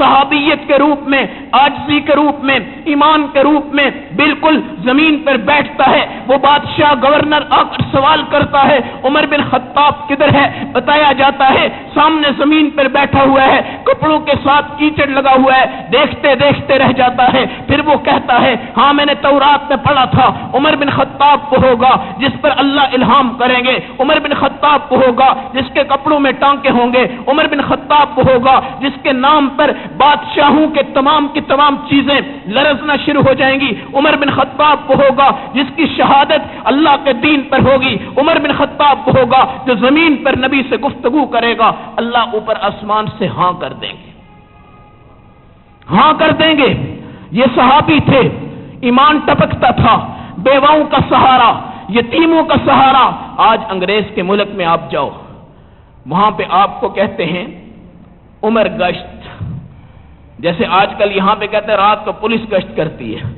صحابیت کے روپ میں، عاجزی کے روپ میں، ایمان کے روپ میں بالکل زمین پر بیٹھتا ہے، وہ بادشاہ گورنر آ کر سوال کرتا ہے عمر بن خطاب کدھر ہے؟ بتایا جاتا ہے سامنے زمین پر بیٹھا ہوا ہے، کپڑوں کے ساتھ کیچڑ لگا ہوا ہے، دیکھتے دیکھتے رہ جاتا ہے، پھر وہ کہتا ہے ہاں میں نے تورات میں پڑھا تھا عمر بن خطاب وہ ہوگا جس پر اللہ الہام کریں گے، عمر بن خطاب وہ ہوگا جس کے کپڑوں میں ٹانکے ہوں گے، عمر بن خطاب وہ ہوگا جس کے نام پر بادشاہوں کے تمام کی تمام چیزیں لرزنا شروع ہو جائیں گی، عمر بن خطاب وہ ہوگا جس کی شہادت اللہ کے دین پر ہوگی، عمر بن خطاب وہ ہوگا جو زمین پر نبی سے گفتگو کرے گا، اللہ اوپر آسمان سے ہاں کر دیں گے، ہاں کر دیں گے۔ یہ صحابی تھے، ایمان ٹپکتا تھا، بیواؤں کا سہارا، یتیموں کا سہارا۔ آج انگریز کے ملک میں آپ جاؤ، وہاں پہ آپ کو کہتے ہیں عمر گشت، جیسے آج کل یہاں پہ کہتے ہیں رات کو پولیس گشت کرتی ہے،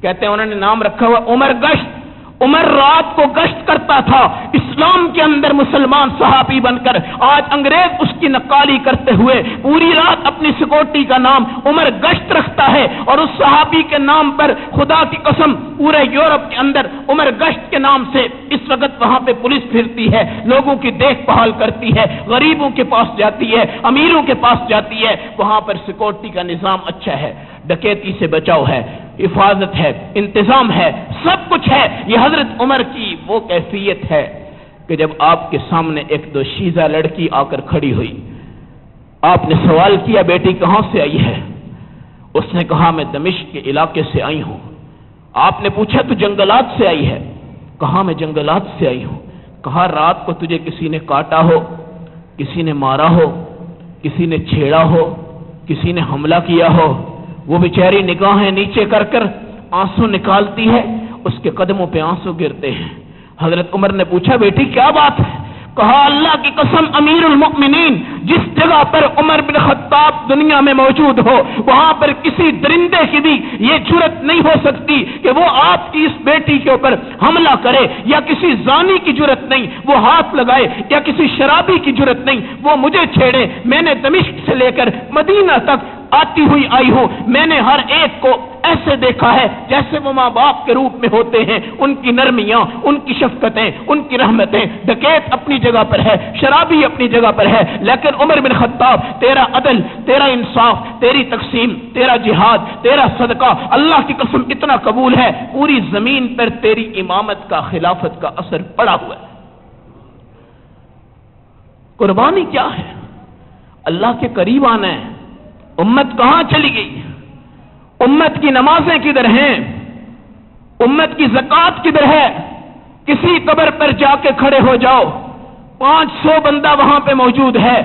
کہتے ہیں انہوں نے نام رکھا ہوا عمر گشت۔ عمر رات کو گشت کرتا تھا اسلام کے اندر مسلمان صحابی بن کر، آج انگریز اس کی نقالی کرتے ہوئے پوری رات اپنی سیکورٹی کا نام عمر گشت رکھتا ہے، اور اس صحابی کے نام پر خدا کی قسم پورے یورپ کے اندر عمر گشت کے نام سے اس وقت وہاں پہ پولیس پھرتی ہے، لوگوں کی دیکھ بھال کرتی ہے، غریبوں کے پاس جاتی ہے، امیروں کے پاس جاتی ہے، وہاں پر سیکورٹی کا نظام اچھا ہے، ڈکیتی سے بچاؤ ہے، حفاظت ہے، انتظام ہے، سب کچھ ہے۔ یہ حضرت عمر کی وہ کیفیت ہے کہ جب آپ کے سامنے ایک دو شیزہ لڑکی آ کر کھڑی ہوئی، آپ نے سوال کیا بیٹی کہاں سے آئی ہے؟ اس نے کہا میں دمشق کے علاقے سے آئی ہوں۔ آپ نے پوچھا تو جنگلات سے آئی ہے؟ کہا میں جنگلات سے آئی ہوں۔ کہا رات کو تجھے کسی نے کاٹا ہو، کسی نے مارا ہو، کسی نے چھیڑا ہو، کسی نے حملہ کیا ہو؟ وہ بیچاری نگاہیں نیچے کر کر آنسو نکالتی ہے، اس کے قدموں پہ آنسو گرتے ہیں۔ حضرت عمر نے پوچھا بیٹی کیا بات ہے؟ کہا اللہ کی قسم امیر المؤمنین، جس جگہ پر عمر بن خطاب دنیا میں موجود ہو وہاں پر کسی درندے کی بھی یہ جرت نہیں ہو سکتی کہ وہ آپ کی اس بیٹی کے اوپر حملہ کرے، یا کسی زانی کی جرت نہیں وہ ہاتھ لگائے، یا کسی شرابی کی جرت نہیں وہ مجھے چھیڑے۔ میں نے دمشق سے لے کر مدینہ تک آتی ہوئی آئی ہوں، میں نے ہر ایک کو ایسے دیکھا ہے جیسے وہ ماں باپ کے روپ میں ہوتے ہیں، ان کی نرمیاں، ان کی شفقتیں، ان کی رحمتیں۔ ڈکیت اپنی جگہ پر ہے، شرابی اپنی جگہ پر ہے، لیکن عمر بن خطاب تیرا عدل، تیرا انصاف، تیری تقسیم، تیرا جہاد، تیرا صدقہ اللہ کی قسم اتنا قبول ہے، پوری زمین پر تیری امامت کا، خلافت کا اثر پڑا ہوا ہے۔ قربانی کیا ہے؟ اللہ کے قریب آنا ہے۔ امت کہاں چلی گئی؟ امت کی نمازیں کدھر ہیں؟ امت کی زکوٰۃ کدھر ہے؟ کسی قبر پر جا کے کھڑے ہو جاؤ، 500 بندہ وہاں پہ موجود ہے،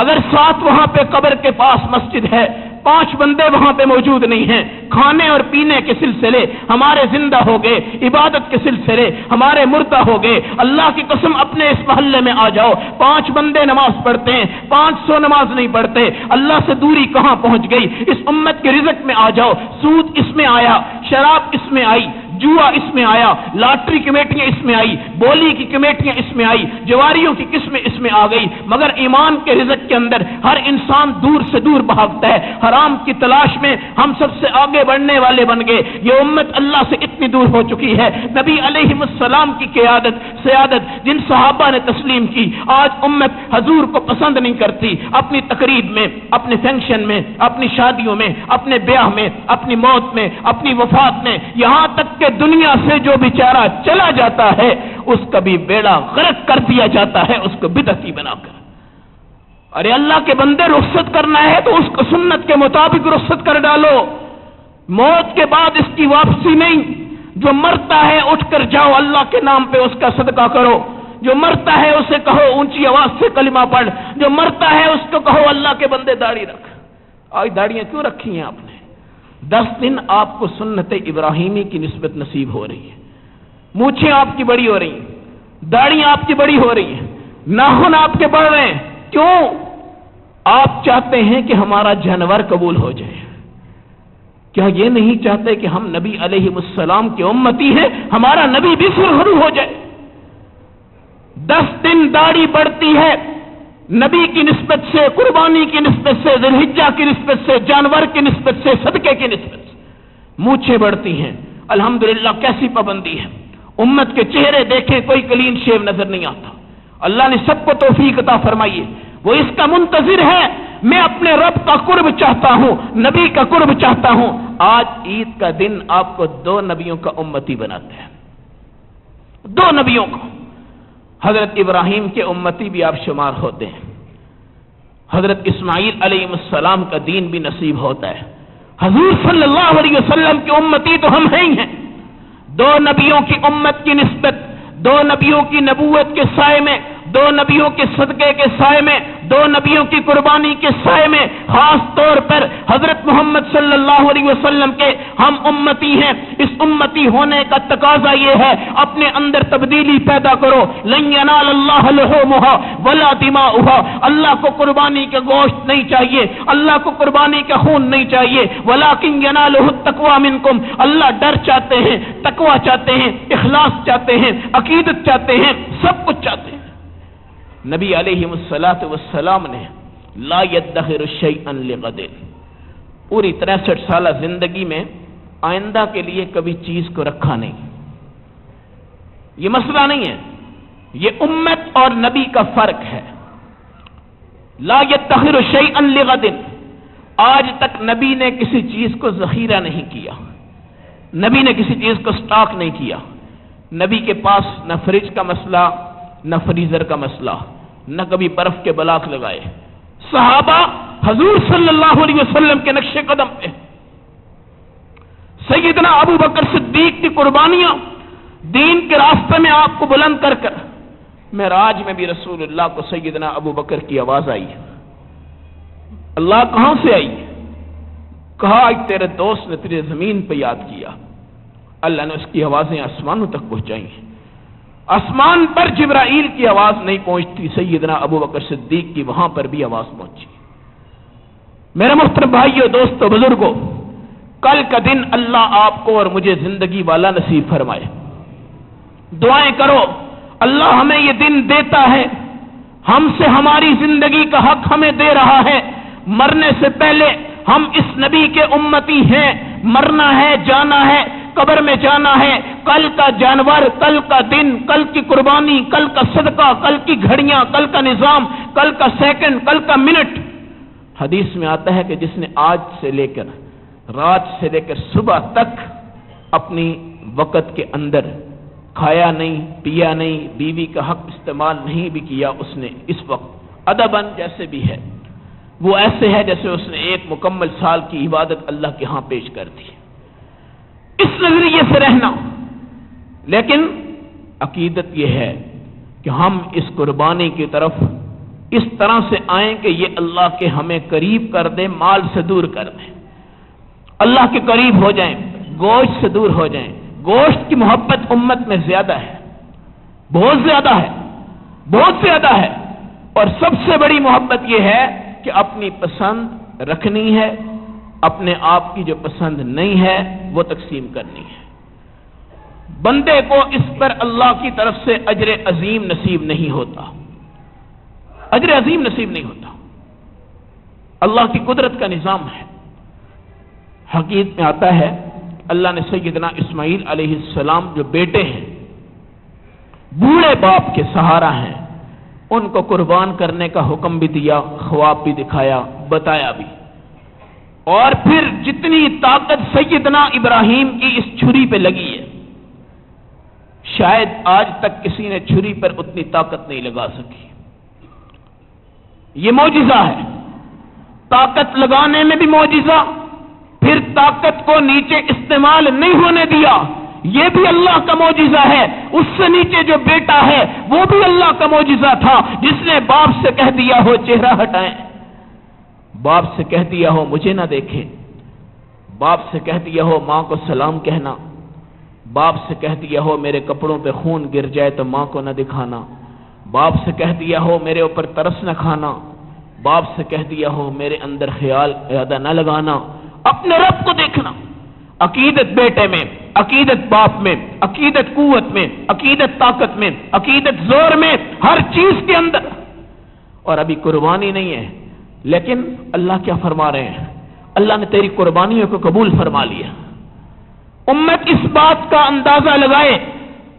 اگر 7 وہاں پہ قبر کے پاس مسجد ہے، 5 بندے وہاں پہ موجود نہیں ہیں، کھانے اور پینے کے سلسلے ہمارے زندہ ہو گئے، عبادت کے سلسلے ہمارے مردہ ہو گئے۔ اللہ کی قسم اپنے اس محلے میں آ جاؤ، 5 بندے نماز پڑھتے ہیں، 500 نماز نہیں پڑھتے، اللہ سے دوری کہاں پہنچ گئی؟ اس امت کے رزق میں آ جاؤ، سود اس میں آیا، شراب اس میں آئی، جوا اس میں آیا، لاٹری کمیٹیاں اس میں آئی، بولی کی کمیٹیاں اس میں آئی، جواریوں کی قسمیں اس میں آ گئی، مگر ایمان کے رزق کے اندر ہر انسان دور سے دور بھاگتا ہے، حرام کی تلاش میں ہم سب سے آگے بڑھنے والے بن گئے۔ یہ امت اللہ سے اتنی دور ہو چکی ہے، نبی علیہ السلام کی قیادت سیادت جن صحابہ نے تسلیم کی، آج امت حضور کو پسند نہیں کرتی، اپنی تقریب میں، اپنے فنکشن میں، اپنی شادیوں میں، اپنے بیاہ میں، اپنی موت میں، اپنی وفات میں، یہاں تک کہ دنیا سے جو بیچارہ چلا جاتا ہے اس کا بھی بیڑا غرق کر دیا جاتا ہے، اس کو بدعتی بنا کر۔ ارے اللہ کے بندے رخصت کرنا ہے تو اس کو سنت کے مطابق رخصت کر ڈالو، موت کے بعد اس کی واپسی نہیں۔ جو مرتا ہے اٹھ کر جاؤ، اللہ کے نام پہ اس کا صدقہ کرو، جو مرتا ہے اسے کہو اونچی آواز سے کلمہ پڑھ، جو مرتا ہے اس کو کہو اللہ کے بندے داڑھی رکھ۔ آج داڑیاں کیوں رکھی ہیں آپ نے؟ 10 دن آپ کو سنت ابراہیمی کی نسبت نصیب ہو رہی ہے، مونچھیں آپ کی بڑی ہو رہی ہیں، داڑیاں آپ کی بڑی ہو رہی ہیں، ناخن آپ کے بڑھ رہے ہیں، کیوں؟ آپ چاہتے ہیں کہ ہمارا جانور قبول ہو جائے، کیا یہ نہیں چاہتے کہ ہم نبی علیہ السلام کے امتی ہیں، ہمارا نبی بھی سرخرو ہو جائے؟ 10 دن داڑھی بڑھتی ہے، نبی کی نسبت سے، قربانی کی نسبت سے، ذی الحجہ کی نسبت سے، جانور کی نسبت سے، صدقے کی نسبت سے مونچھیں بڑھتی ہیں۔ الحمدللہ کیسی پابندی ہے، امت کے چہرے دیکھیں کوئی کلین شیو نظر نہیں آتا۔ اللہ نے سب کو توفیق عطا فرمائی ہے، وہ اس کا منتظر ہے۔ میں اپنے رب کا قرب چاہتا ہوں، نبی کا قرب چاہتا ہوں۔ آج عید کا دن آپ کو 2 نبیوں کا امتی بناتے ہیں، 2 نبیوں کو۔ حضرت ابراہیم کے امتی بھی آپ شمار ہوتے ہیں، حضرت اسماعیل علیہ السلام کا دین بھی نصیب ہوتا ہے، حضور صلی اللہ علیہ وسلم کی امتی تو ہم ہیں ہی ہیں۔ 2 نبیوں کی امت کی نسبت، 2 نبیوں کی نبوت کے سائے میں، 2 نبیوں کے صدقے کے سائے میں، 2 نبیوں کی قربانی کے سائے میں، خاص طور پر حضرت محمد صلی اللہ علیہ وسلم کے ہم امتی ہیں۔ اس امتی ہونے کا تقاضا یہ ہے اپنے اندر تبدیلی پیدا کرو۔ لن ینال اللہ لحومها ولا دماؤها، اللہ کو قربانی کا گوشت نہیں چاہیے، اللہ کو قربانی کا خون نہیں چاہیے، ولکن ینالہ التقوی منکم، اللہ ڈر چاہتے ہیں، تقوی چاہتے ہیں، اخلاص چاہتے ہیں، عقیدت چاہتے ہیں، سب کچھ چاہتے ہیں۔ نبی علیہ الصلوۃ والسلام نے لا یدخر شیئا لغد، پوری 63 سالہ زندگی میں آئندہ کے لیے کبھی چیز کو رکھا نہیں۔ یہ مسئلہ نہیں ہے، یہ امت اور نبی کا فرق ہے۔ لا یدخر شیئا لغد، آج تک نبی نے کسی چیز کو ذخیرہ نہیں کیا، نبی نے کسی چیز کو سٹاک نہیں کیا۔ نبی کے پاس نہ فریج کا مسئلہ، نہ فریزر کا مسئلہ، نہ کبھی برف کے بلاک لگائے۔ صحابہ حضور صلی اللہ علیہ وسلم کے نقش قدم پہ، سیدنا ابو بکر صدیق کی قربانیاں دین کے راستے میں آپ کو بلند کر کر، معراج میں بھی رسول اللہ کو سیدنا ابو بکر کی آواز آئی۔ اللہ کہاں سے آئی؟ کہا آج تیرے دوست نے تیرے زمین پہ یاد کیا۔ اللہ نے اس کی آوازیں آسمانوں تک پہنچائی ہیں۔ آسمان پر جبرائیل کی آواز نہیں پہنچتی، سیدنا ابو بکر صدیق کی وہاں پر بھی آواز پہنچی۔ میرے محترم بھائیو، دوستو، بزرگوں، کل کا دن اللہ آپ کو اور مجھے زندگی والا نصیب فرمائے۔ دعائیں کرو، اللہ ہمیں یہ دن دیتا ہے، ہم سے ہماری زندگی کا حق ہمیں دے رہا ہے۔ مرنے سے پہلے ہم اس نبی کے امتی ہیں، مرنا ہے، جانا ہے، قبر میں جانا ہے۔ کل کا جانور، کل کا دن، کل کی قربانی، کل کا صدقہ، کل کی گھڑیاں، کل کا نظام، کل کا سیکنڈ، کل کا منٹ۔ حدیث میں آتا ہے کہ جس نے آج سے لے کر، رات سے لے کر صبح تک اپنی وقت کے اندر کھایا نہیں، پیا نہیں، بیوی کا حق استعمال نہیں بھی کیا، اس نے اس وقت ادباً جیسے بھی ہے، وہ ایسے ہے جیسے اس نے 1 مکمل سال کی عبادت اللہ کے ہاں پیش کر دی۔ اس نظریے سے رہنا، لیکن عقیدت یہ ہے کہ ہم اس قربانی کی طرف اس طرح سے آئیں کہ یہ اللہ کے ہمیں قریب کر دے، مال سے دور کر دے، اللہ کے قریب ہو جائیں، گوشت سے دور ہو جائیں۔ گوشت کی محبت امت میں زیادہ ہے، بہت زیادہ ہے، بہت زیادہ ہے، اور سب سے بڑی محبت یہ ہے کہ اپنی پسند رکھنی ہے، اپنے آپ کی جو پسند نہیں ہے وہ تقسیم کرنی ہے۔ بندے کو اس پر اللہ کی طرف سے اجر عظیم نصیب نہیں ہوتا، اجر عظیم نصیب نہیں ہوتا، اللہ کی قدرت کا نظام ہے۔ حدیث میں آتا ہے اللہ نے سیدنا اسماعیل علیہ السلام جو بیٹے ہیں، بوڑھے باپ کے سہارا ہیں، ان کو قربان کرنے کا حکم بھی دیا، خواب بھی دکھایا، بتایا بھی۔ اور پھر جتنی طاقت سیدنا ابراہیم کی اس چھری پہ لگی ہے، شاید آج تک کسی نے چھری پر اتنی طاقت نہیں لگا سکی۔ یہ معجزہ ہے، طاقت لگانے میں بھی معجزہ، پھر طاقت کو نیچے استعمال نہیں ہونے دیا، یہ بھی اللہ کا معجزہ ہے۔ اس سے نیچے جو بیٹا ہے وہ بھی اللہ کا معجزہ تھا، جس نے باپ سے کہہ دیا ہو چہرہ ہٹائیں، باپ سے کہہ دیا ہو مجھے نہ دیکھیں، باپ سے کہہ دیا ہو ماں کو سلام کہنا، باپ سے کہہ دیا ہو میرے کپڑوں پہ خون گر جائے تو ماں کو نہ دکھانا، باپ سے کہہ دیا ہو میرے اوپر ترس نہ کھانا، باپ سے کہہ دیا ہو میرے اندر خیال زیادہ نہ لگانا، اپنے رب کو دیکھنا۔ عقیدت بیٹے میں، عقیدت باپ میں، عقیدت قوت میں، عقیدت طاقت میں، عقیدت زور میں، ہر چیز کے اندر۔ اور ابھی قربانی نہیں ہے، لیکن اللہ کیا فرما رہے ہیں؟ اللہ نے تیری قربانیوں کو قبول فرما لیا۔ امت اس بات کا اندازہ لگائے،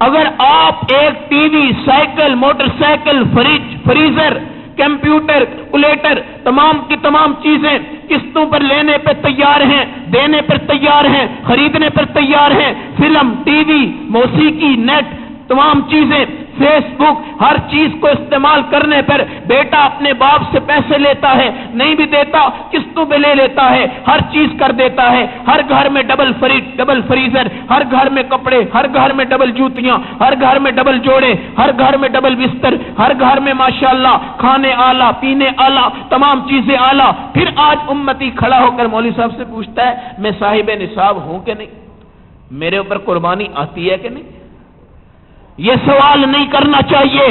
اگر آپ ایک T V, cycle, motor cycle, fridge, freezer, computer, calculator, تمام کی تمام چیزیں قسطوں پر لینے پر تیار ہیں، دینے پر تیار ہیں، خریدنے پر تیار ہیں، فلم، ٹی وی، موسیقی، نیٹ، تمام چیزیں، فیس بک، ہر چیز کو استعمال کرنے پر بیٹا اپنے باپ سے پیسے لیتا ہے، نہیں بھی دیتا قسطوں پہ لے لیتا ہے، ہر چیز کر دیتا ہے، ہر گھر میں ڈبل فریج، ڈبل فریزر، ہر گھر میں کپڑے، ہر گھر میں ڈبل جوتیاں، ہر گھر میں ڈبل جوڑے، ہر گھر میں ڈبل بستر، ہر گھر میں ماشاءاللہ کھانے اعلیٰ، پینے اعلیٰ، تمام چیزیں اعلیٰ۔ پھر آج امتی کھڑا ہو کر مولوی صاحب سے پوچھتا ہے میں صاحب نصاب ہوں کہ نہیں، میرے اوپر قربانی آتی ہے کہ نہیں؟ یہ سوال نہیں کرنا چاہیے۔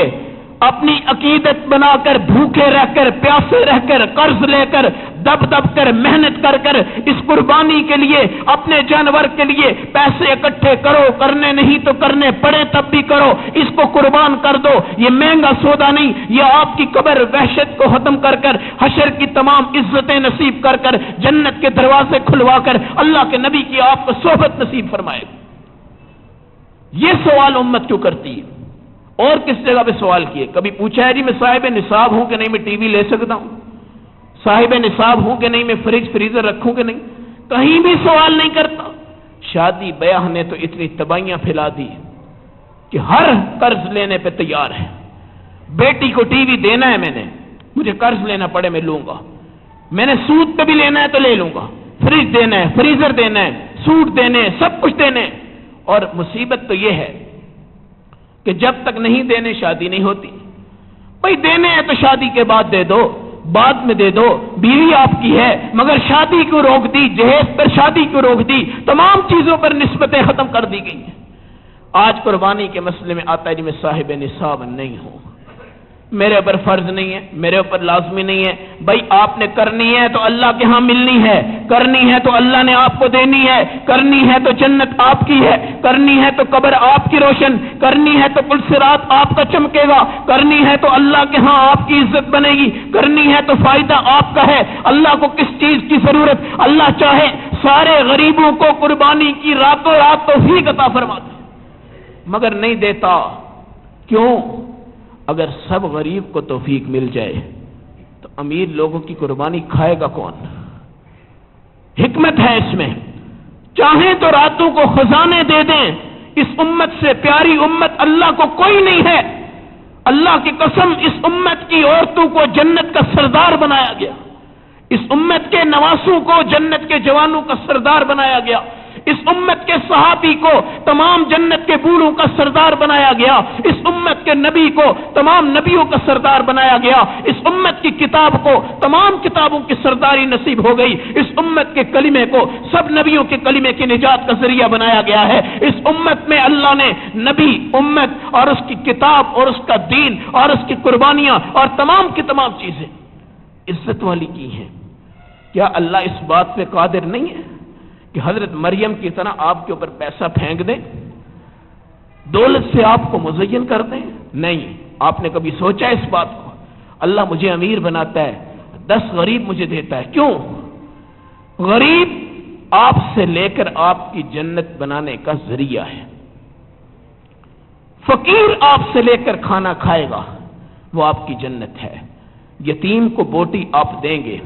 اپنی عقیدت بنا کر، بھوکے رہ کر، پیاسے رہ کر، قرض لے کر، دب دب کر، محنت کر کر اس قربانی کے لیے، اپنے جانور کے لیے پیسے اکٹھے کرو، کرنے نہیں تو کرنے پڑے تب بھی کرو، اس کو قربان کر دو۔ یہ مہنگا سودا نہیں، یہ آپ کی قبر وحشت کو ختم کر کر، حشر کی تمام عزتیں نصیب کر کر، جنت کے دروازے کھلوا کر اللہ کے نبی کی آپ کو صحبت نصیب فرمائے۔ یہ سوال امت کیوں کرتی ہے؟ اور کس جگہ پہ سوال کیے؟ کبھی پوچھا ہے جی میں صاحب نصاب ہوں کہ نہیں، میں ٹی وی لے سکتا ہوں؟ صاحب نصاب ہوں کہ نہیں، میں فریج فریزر رکھوں کہ نہیں؟ کہیں بھی سوال نہیں کرتا۔ شادی بیاہ نے تو اتنی تباہیاں پھیلا دی کہ ہر قرض لینے پہ تیار ہے۔ بیٹی کو ٹی وی دینا ہے، میں نے، مجھے قرض لینا پڑے میں لوں گا، میں نے سود پہ بھی لینا ہے تو لے لوں گا، فریج دینا ہے، فریزر دینا ہے، سوٹ دینے ہیں، سب کچھ دینے ہیں۔ اور مصیبت تو یہ ہے کہ جب تک نہیں دینے شادی نہیں ہوتی۔ بھائی دینے ہیں تو شادی کے بعد دے دو، بعد میں دے دو، بیوی آپ کی ہے، مگر شادی کیوں روک دی؟ جہیز پر شادی کیوں روک دی؟ تمام چیزوں پر نسبتیں ختم کر دی گئی ہیں۔ آج قربانی کے مسئلے میں آتا ہے جی میں صاحب نصاب نہیں ہوں، میرے اوپر فرض نہیں ہے، میرے اوپر لازمی نہیں ہے۔ بھائی آپ نے کرنی ہے تو اللہ کے ہاں ملنی ہے، کرنی ہے تو اللہ نے آپ کو دینی ہے، کرنی ہے تو جنت آپ کی ہے، کرنی ہے تو قبر آپ کی روشن، کرنی ہے تو پل صراط آپ کا چمکے گا، کرنی ہے تو اللہ کے ہاں آپ کی عزت بنے گی، کرنی ہے تو فائدہ آپ کا ہے۔ اللہ کو کس چیز کی ضرورت؟ اللہ چاہے سارے غریبوں کو قربانی کی راتوں رات توفیق عطا فرما دے، مگر نہیں دیتا۔ کیوں؟ اگر سب غریب کو توفیق مل جائے تو امیر لوگوں کی قربانی کھائے گا کون؟ حکمت ہے اس میں۔ چاہیں تو راتوں کو خزانے دے دیں، اس امت سے پیاری امت اللہ کو کوئی نہیں ہے۔ اللہ کی قسم اس امت کی عورتوں کو جنت کا سردار بنایا گیا، اس امت کے نواسوں کو جنت کے جوانوں کا سردار بنایا گیا، اس امت کے صحابی کو تمام جنت کے بوڑھوں کا سردار بنایا گیا، اس امت کے نبی کو تمام نبیوں کا سردار بنایا گیا، اس امت کی کتاب کو تمام کتابوں کی سرداری نصیب ہو گئی، اس امت کے کلمے کو سب نبیوں کے کلمے کی نجات کا ذریعہ بنایا گیا ہے۔ اس امت میں اللہ نے نبی، امت اور اس کی کتاب اور اس کا دین اور اس کی قربانیاں اور تمام کی تمام چیزیں عزت والی کی ہیں۔ کیا اللہ اس بات پہ قادر نہیں ہے کہ حضرت مریم کی طرح آپ کے اوپر پیسہ پھینک دیں، دولت سے آپ کو مزین کر دیں؟ نہیں۔ آپ نے کبھی سوچا اس بات کو؟ اللہ مجھے امیر بناتا ہے، 10 غریب مجھے دیتا ہے، کیوں؟ غریب آپ سے لے کر آپ کی جنت بنانے کا ذریعہ ہے۔ فقیر آپ سے لے کر کھانا کھائے گا، وہ آپ کی جنت ہے۔ یتیم کو بوٹی آپ دیں گے،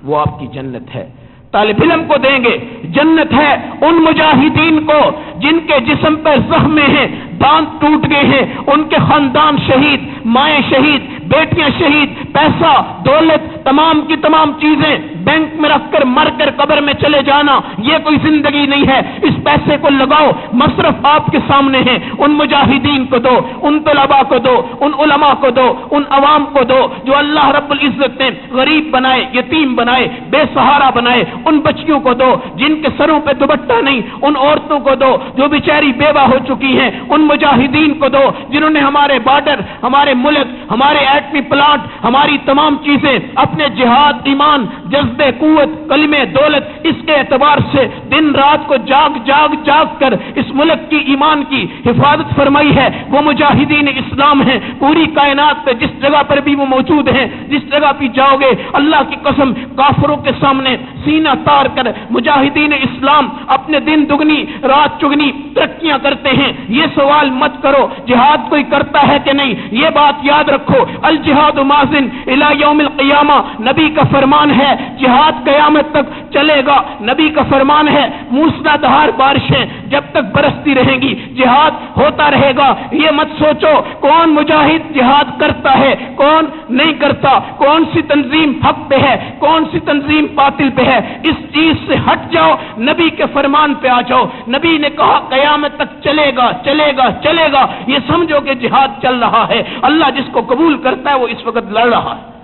وہ آپ کی جنت ہے۔ طالب علم کو دیں گے، جنت ہے۔ ان مجاہدین کو جن کے جسم پر زخم ہیں، دانت ٹوٹ گئے ہیں، ان کے خاندان شہید، مائیں شہید، بیٹیاں شہید، پیسہ، دولت، تمام کی تمام چیزیں بینک میں رکھ کر مر کر قبر میں چلے جانا، یہ کوئی زندگی نہیں ہے۔ اس پیسے کو لگاؤ، مصرف آپ کے سامنے ہے۔ ان مجاہدین کو دو، ان طلباء کو دو، ان علماء کو دو، ان عوام کو دو جو اللہ رب العزت نے غریب بنائے، یتیم بنائے، بے سہارا بنائے۔ ان بچیوں کو دو جن کے سروں پہ دوپٹہ نہیں، ان عورتوں کو دو جو بیچاری بیوہ ہو چکی ہیں، ان مجاہدین کو دو جنہوں نے ہمارے بارڈر، ہمارے ملک، ہمارے ایٹمی پلانٹ، ہماری تمام چیزیں اپنے جہاد، ایمان، جذبہ جذبے قوت کلمے دولت اس اعتبار سے دن رات کو جاگ کر اس ملک کی ایمان کی حفاظت فرمائی ہے، وہ مجاہدین اسلام ہیں، پوری کائنات پہ جس جگہ پر بھی وہ موجود ہیں، جس جگہ بھی جاؤ گے اللہ کی قسم کافروں کے سامنے سینہ تار کر مجاہدین اسلام اپنے دن دگنی رات چگنی ترقیاں کرتے ہیں۔ یہ سوال مت کرو جہاد کوئی کرتا ہے کہ نہیں، یہ بات یاد رکھو، الجہاد ماضٍ الی یوم القیامہ، نبی کا فرمان ہے جہاد قیامت تک چلے گا۔ نبی کا فرمان ہے موسلا دھار بارشیں جب تک برستی رہیں گی جہاد ہوتا رہے گا۔ یہ مت سوچو کون مجاہد جہاد کرتا ہے کون نہیں کرتا، کون سی تنظیم حق پہ ہے کون سی تنظیم باطل پہ ہے، اس چیز سے ہٹ جاؤ، نبی کے فرمان پہ آ جاؤ۔ نبی نے کہا قیامت تک چلے گا چلے گا چلے گا، یہ سمجھو کہ جہاد چل رہا ہے، اللہ جس کو قبول کرتا ہے وہ اس وقت لڑ رہا ہے۔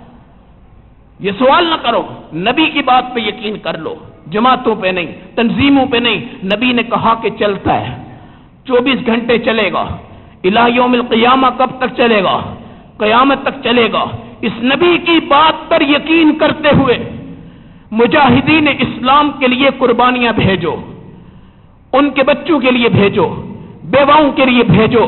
یہ سوال نہ کرو، نبی کی بات پہ یقین کر لو، جماعتوں پہ نہیں، تنظیموں پہ نہیں، نبی نے کہا کہ چلتا ہے، 24 گھنٹے چلے گا، الہ یوم القیامہ کب تک چلے گا؟ قیامت تک چلے گا۔ اس نبی کی بات پر یقین کرتے ہوئے مجاہدین اسلام کے لیے قربانیاں بھیجو، ان کے بچوں کے لیے بھیجو، بیواؤں کے لیے بھیجو،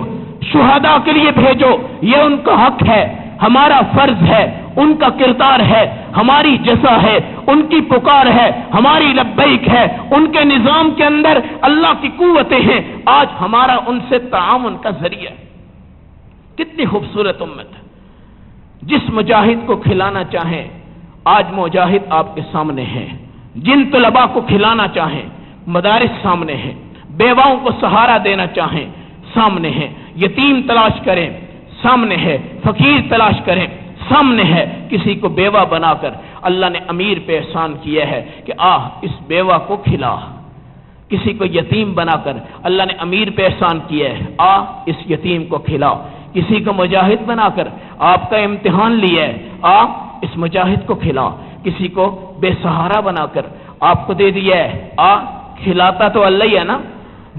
شہداء کے لیے بھیجو، یہ ان کا حق ہے، ہمارا فرض ہے، ان کا کردار ہے، ہماری جزا ہے، ان کی پکار ہے، ہماری لبیک ہے، ان کے نظام کے اندر اللہ کی قوتیں ہیں، آج ہمارا ان سے تعاون کا ذریعہ۔ کتنی خوبصورت امت ہے، جس مجاہد کو کھلانا چاہیں آج مجاہد آپ کے سامنے ہیں، جن طلباء کو کھلانا چاہیں مدارس سامنے ہیں، بیواؤں کو سہارا دینا چاہیں سامنے ہیں، یتیم تلاش کریں سامنے ہے، فقیر تلاش کریں سامنے ہے، کسی کو بیوہ بنا کر اللہ نے امیر پہ احسان کیا ہے کہ اس بیوہ کو کھلا، کسی کو یتیم بنا کر اللہ نے امیر پہ احسان کیا ہے، اس یتیم کو کھلا، کسی کو مجاہد بنا کر آپ کا امتحان لیا ہے، اس مجاہد کو کھلا، کسی کو بے سہارا بنا کر آپ کو دے دیا ہے، کھلاتا تو اللہ ہی ہے نا،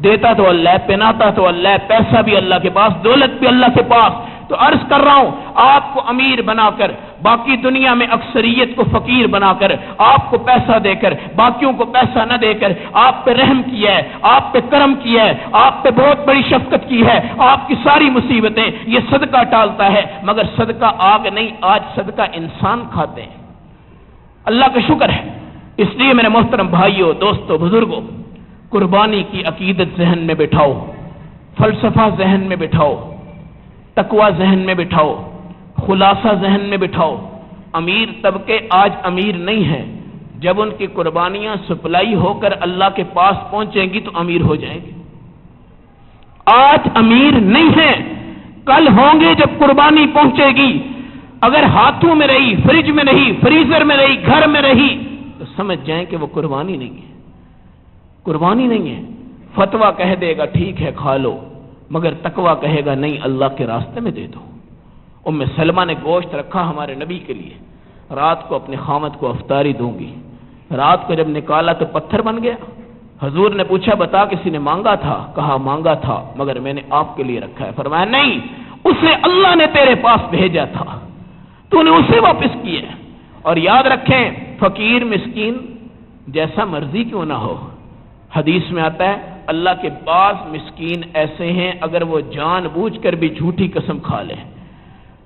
دیتا تو اللہ ہے، پہناتا تو اللہ ہے، پیسہ بھی اللہ کے پاس، دولت بھی اللہ کے پاس۔ تو عرض کر رہا ہوں آپ کو امیر بنا کر باقی دنیا میں اکثریت کو فقیر بنا کر آپ کو پیسہ دے کر باقیوں کو پیسہ نہ دے کر آپ پہ رحم کیا ہے، آپ پہ کرم کیا ہے، آپ پہ بہت بڑی شفقت کی ہے، آپ کی ساری مصیبتیں یہ صدقہ ٹالتا ہے، مگر صدقہ آگ نہیں، آج صدقہ انسان کھاتے ہیں۔ اللہ کا شکر ہے۔ اس لیے میرے محترم بھائیوں دوستوں بزرگوں، قربانی کی عقیدت ذہن میں بٹھاؤ، فلسفہ ذہن میں بٹھاؤ، تقوی ذہن میں بٹھاؤ، خلاصہ ذہن میں بٹھاؤ۔ امیر طبقے آج امیر نہیں ہیں، جب ان کی قربانیاں سپلائی ہو کر اللہ کے پاس پہنچیں گی تو امیر ہو جائیں گے۔ آج امیر نہیں ہیں، کل ہوں گے جب قربانی پہنچے گی۔ اگر ہاتھوں میں رہی، فریج میں رہی، فریزر میں رہی، گھر میں رہی تو سمجھ جائیں کہ وہ قربانی نہیں ہے، قربانی نہیں ہے۔ فتویٰ کہہ دے گا ٹھیک ہے کھا لو، مگر تقویٰ کہے گا نہیں اللہ کے راستے میں دے دو۔ ام سلمہ نے گوشت رکھا ہمارے نبی کے لیے، رات کو اپنے خامد کو افطاری دوں گی، رات کو جب نکالا تو پتھر بن گیا۔ حضور نے پوچھا بتا کسی نے مانگا تھا؟ کہا مانگا تھا مگر میں نے آپ کے لیے رکھا ہے۔ فرمایا نہیں، اسے اللہ نے تیرے پاس بھیجا تھا، تو نے اسے واپس کیا۔ اور یاد رکھیں فقیر مسکین جیسا مرضی کیوں نہ ہو، حدیث میں آتا ہے اللہ کے بعض مسکین ایسے ہیں اگر وہ جان بوجھ کر بھی جھوٹی قسم کھا لیں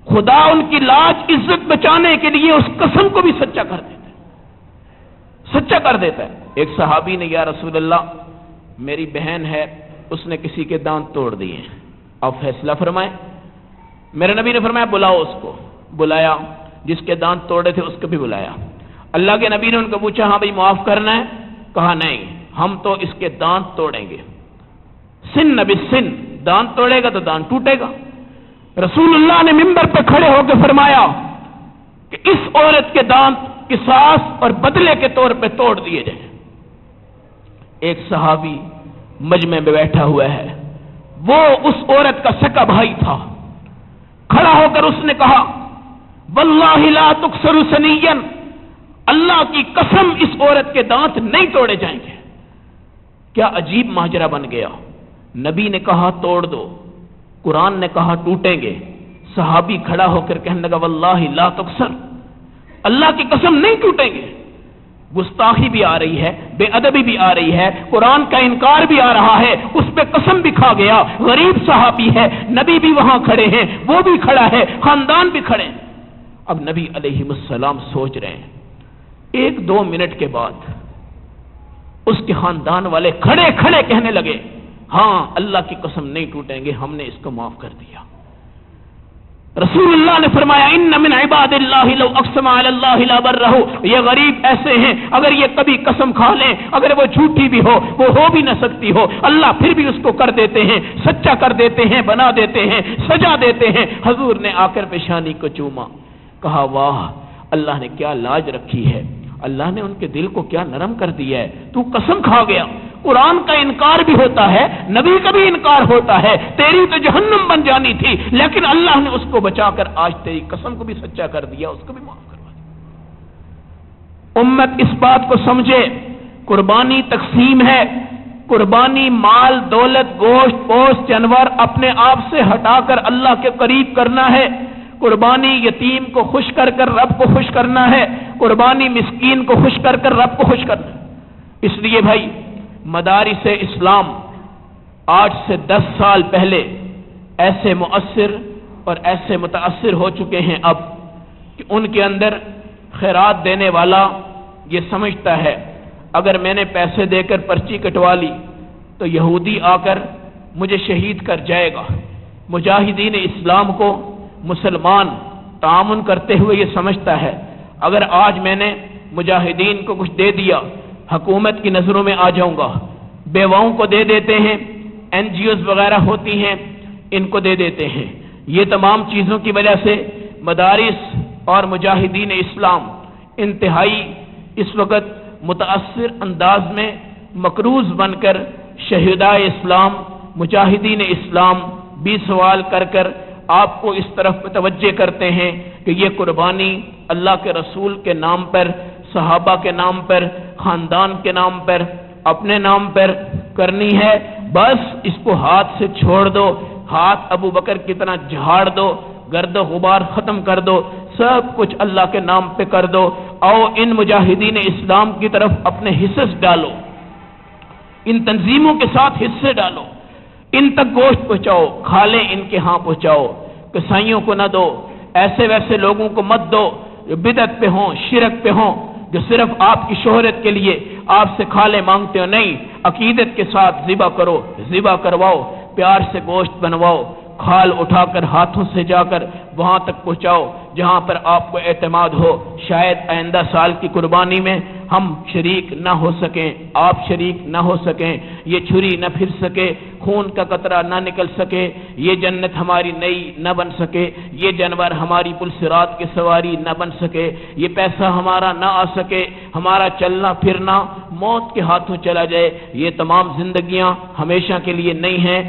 خدا ان کی لاج عزت بچانے کے لیے اس قسم کو بھی سچا کر دیتا ہے، سچا کر دیتا ہے۔ ایک صحابی نے یا رسول اللہ میری بہن ہے اس نے کسی کے دانت توڑ دیے ہیں، آپ فیصلہ فرمائیں۔ میرے نبی نے فرمایا بلاؤ اس کو، بلایا، جس کے دانت توڑے تھے اس کو بھی بلایا۔ اللہ کے نبی نے ان کو پوچھا ہاں بھائی معاف کرنا ہے؟ کہا نہیں، ہم تو اس کے دانت توڑیں گے، سن نبی سن، دانت توڑے گا تو دانت ٹوٹے گا۔ رسول اللہ نے منبر پہ کھڑے ہو کے فرمایا کہ اس عورت کے دانت قصاص اور بدلے کے طور پہ توڑ دیے جائیں۔ ایک صحابی مجمع میں بیٹھا ہوا ہے، وہ اس عورت کا سکا بھائی تھا، کھڑا ہو کر اس نے کہا واللہ لا تکسر سنیا، اللہ کی قسم اس عورت کے دانت نہیں توڑے جائیں گے۔ کیا عجیب ماجرا بن گیا۔ نبی نے کہا توڑ دو، قرآن نے کہا ٹوٹیں گے، صحابی کھڑا ہو کر کہنے لگا واللہ لا تکسر، اللہ کی قسم نہیں ٹوٹیں گے۔ گستاخی بھی آ رہی ہے، بے ادبی بھی آ رہی ہے، قرآن کا انکار بھی آ رہا ہے، اس پہ قسم بھی کھا گیا، غریب صحابی ہے، نبی بھی وہاں کھڑے ہیں، وہ بھی کھڑا ہے، خاندان بھی کھڑے ہیں۔ اب نبی علیہ السلام سوچ رہے ہیں، 1-2 منٹ کے بعد اس کے خاندان والے کھڑے کھڑے کہنے لگے، ہاں اللہ کی قسم نہیں ٹوٹیں گے، ہم نے اس کو معاف کر دیا۔ رسول اللہ نے فرمایا، ان من عباد اللہ لو اقسم علی اللہ لبرہ، یہ غریب ایسے ہیں اگر یہ کبھی قسم کھا لیں، اگر وہ جھوٹی بھی ہو، وہ ہو بھی نہ سکتی ہو، اللہ پھر بھی اس کو کر دیتے ہیں، سچا کر دیتے ہیں، بنا دیتے ہیں، سجا دیتے ہیں۔ حضور نے آ کر پیشانی کو چوما، کہا واہ اللہ نے کیا لاج رکھی ہے، اللہ نے ان کے دل کو کیا نرم کر دیا ہے، تو قسم کھا گیا۔ قرآن کا انکار بھی ہوتا ہے، نبی کا بھی انکار ہوتا ہے، تیری تو جہنم بن جانی تھی، لیکن اللہ نے اس کو بچا کر آج تیری قسم کو بھی سچا کر دیا، اس کو بھی معاف کروا دیا۔ امت اس بات کو سمجھے، قربانی تقسیم ہے، قربانی مال دولت گوشت پوست جانور اپنے آپ سے ہٹا کر اللہ کے قریب کرنا ہے، قربانی یتیم کو خوش کر کر رب کو خوش کرنا ہے، قربانی مسکین کو خوش کر کر رب کو خوش کرنا ہے۔ اس لیے بھائی مدارس اسلام آج سے 10 سال پہلے ایسے مؤثر اور ایسے متاثر ہو چکے ہیں اب کہ ان کے اندر خیرات دینے والا یہ سمجھتا ہے اگر میں نے پیسے دے کر پرچی کٹوا لی تو یہودی آ کر مجھے شہید کر جائے گا۔ مجاہدین اسلام کو مسلمان تعاون کرتے ہوئے یہ سمجھتا ہے اگر آج میں نے مجاہدین کو کچھ دے دیا حکومت کی نظروں میں آ جاؤں گا، بیواؤں کو دے دیتے ہیں، NGOs وغیرہ ہوتی ہیں ان کو دے دیتے ہیں۔ یہ تمام چیزوں کی وجہ سے مدارس اور مجاہدین اسلام انتہائی اس وقت متاثر انداز میں مقروض بن کر شہدائے اسلام مجاہدین اسلام بھی سوال کر کر آپ کو اس طرف متوجہ کرتے ہیں کہ یہ قربانی اللہ کے رسول کے نام پر، صحابہ کے نام پر، خاندان کے نام پر، اپنے نام پر کرنی ہے، بس اس کو ہاتھ سے چھوڑ دو، ہاتھ ابو بکر کی طرح جھاڑ دو، گرد و غبار ختم کر دو، سب کچھ اللہ کے نام پہ کر دو، آؤ ان مجاہدین اسلام کی طرف اپنے حصے ڈالو، ان تنظیموں کے ساتھ حصے ڈالو، ان تک گوشت پہنچاؤ، کھالیں ان کے ہاں پہنچاؤ، کسائیوں کو نہ دو، ایسے ویسے لوگوں کو مت دو جو بدعت پہ ہوں، شرک پہ ہوں، جو صرف آپ کی شہرت کے لیے آپ سے کھالے مانگتے ہو، نہیں، عقیدت کے ساتھ ذبح کرو، ذبح کرواؤ، پیار سے گوشت بنواؤ، کھال اٹھا کر ہاتھوں سے جا کر وہاں تک پہنچاؤ جہاں پر آپ کو اعتماد ہو۔ شاید آئندہ سال کی قربانی میں ہم شریک نہ ہو سکیں، آپ شریک نہ ہو سکیں، یہ چھری نہ پھر سکے، خون کا قطرہ نہ نکل سکے، یہ جنت ہماری نئی نہ بن سکے، یہ جانور ہماری پل صراط کی سواری نہ بن سکے، یہ پیسہ ہمارا نہ آ سکے، ہمارا چلنا پھرنا موت کے ہاتھوں چلا جائے، یہ تمام زندگیاں ہمیشہ کے لیے نہیں ہیں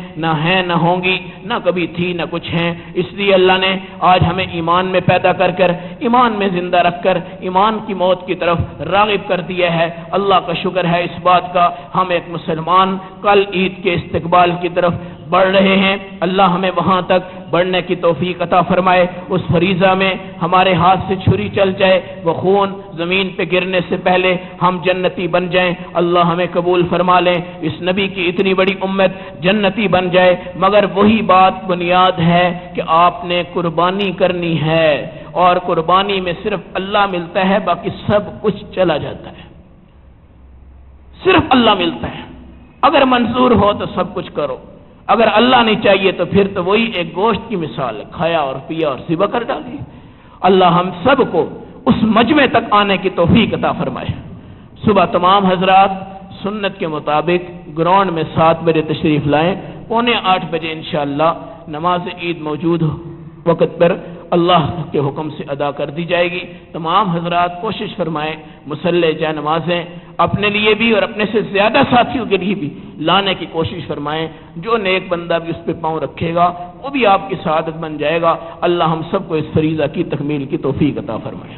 نہ ہوں گی، نہ کبھی تھی نہ کچھ ہیں۔ اس لیے اللہ نے آج ہمیں ایمان میں پیدا کر کر، ایمان میں زندہ رکھ کر، ایمان کی موت کی طرف راغب کر دیا ہے۔ اللہ کا شکر ہے اس بات کا، ہم ایک مسلمان کل عید کے استقبال کی طرف بڑھ رہے ہیں۔ اللہ ہمیں وہاں تک بڑھنے کی توفیق عطا فرمائے، اس فریضہ میں ہمارے ہاتھ سے چھری چل جائے، وہ خون زمین پہ گرنے سے پہلے ہم جنتی بن جائیں، اللہ ہمیں قبول فرما لیں، اس نبی کی اتنی بڑی امت جنتی بن جائے۔ مگر وہی بات بنیاد ہے کہ آپ نے قربانی کرنی ہے، اور قربانی میں صرف اللہ ملتا ہے، باقی سب کچھ چلا جاتا ہے، صرف اللہ ملتا ہے۔ اگر منظور ہو تو سب کچھ کرو، اگر اللہ نہیں چاہیے تو پھر تو وہی ایک گوشت کی مثال ہے، کھایا اور پیا اور ذبح کر ڈالی۔ اللہ ہم سب کو اس مجمع تک آنے کی توفیق عطا فرمائے۔ صبح تمام حضرات سنت کے مطابق گراؤنڈ میں 7 بجے تشریف لائیں، 7:45 بجے انشاءاللہ نماز عید موجود وقت پر اللہ کے حکم سے ادا کر دی جائے گی۔ تمام حضرات کوشش فرمائیں مصلی جائے نمازیں اپنے لیے بھی اور اپنے سے زیادہ ساتھیوں کے لیے بھی لانے کی کوشش فرمائیں، جو نیک بندہ بھی اس پہ پاؤں رکھے گا وہ بھی آپ کی سعادت بن جائے گا۔ اللہ ہم سب کو اس فریضہ کی تکمیل کی توفیق عطا فرمائے۔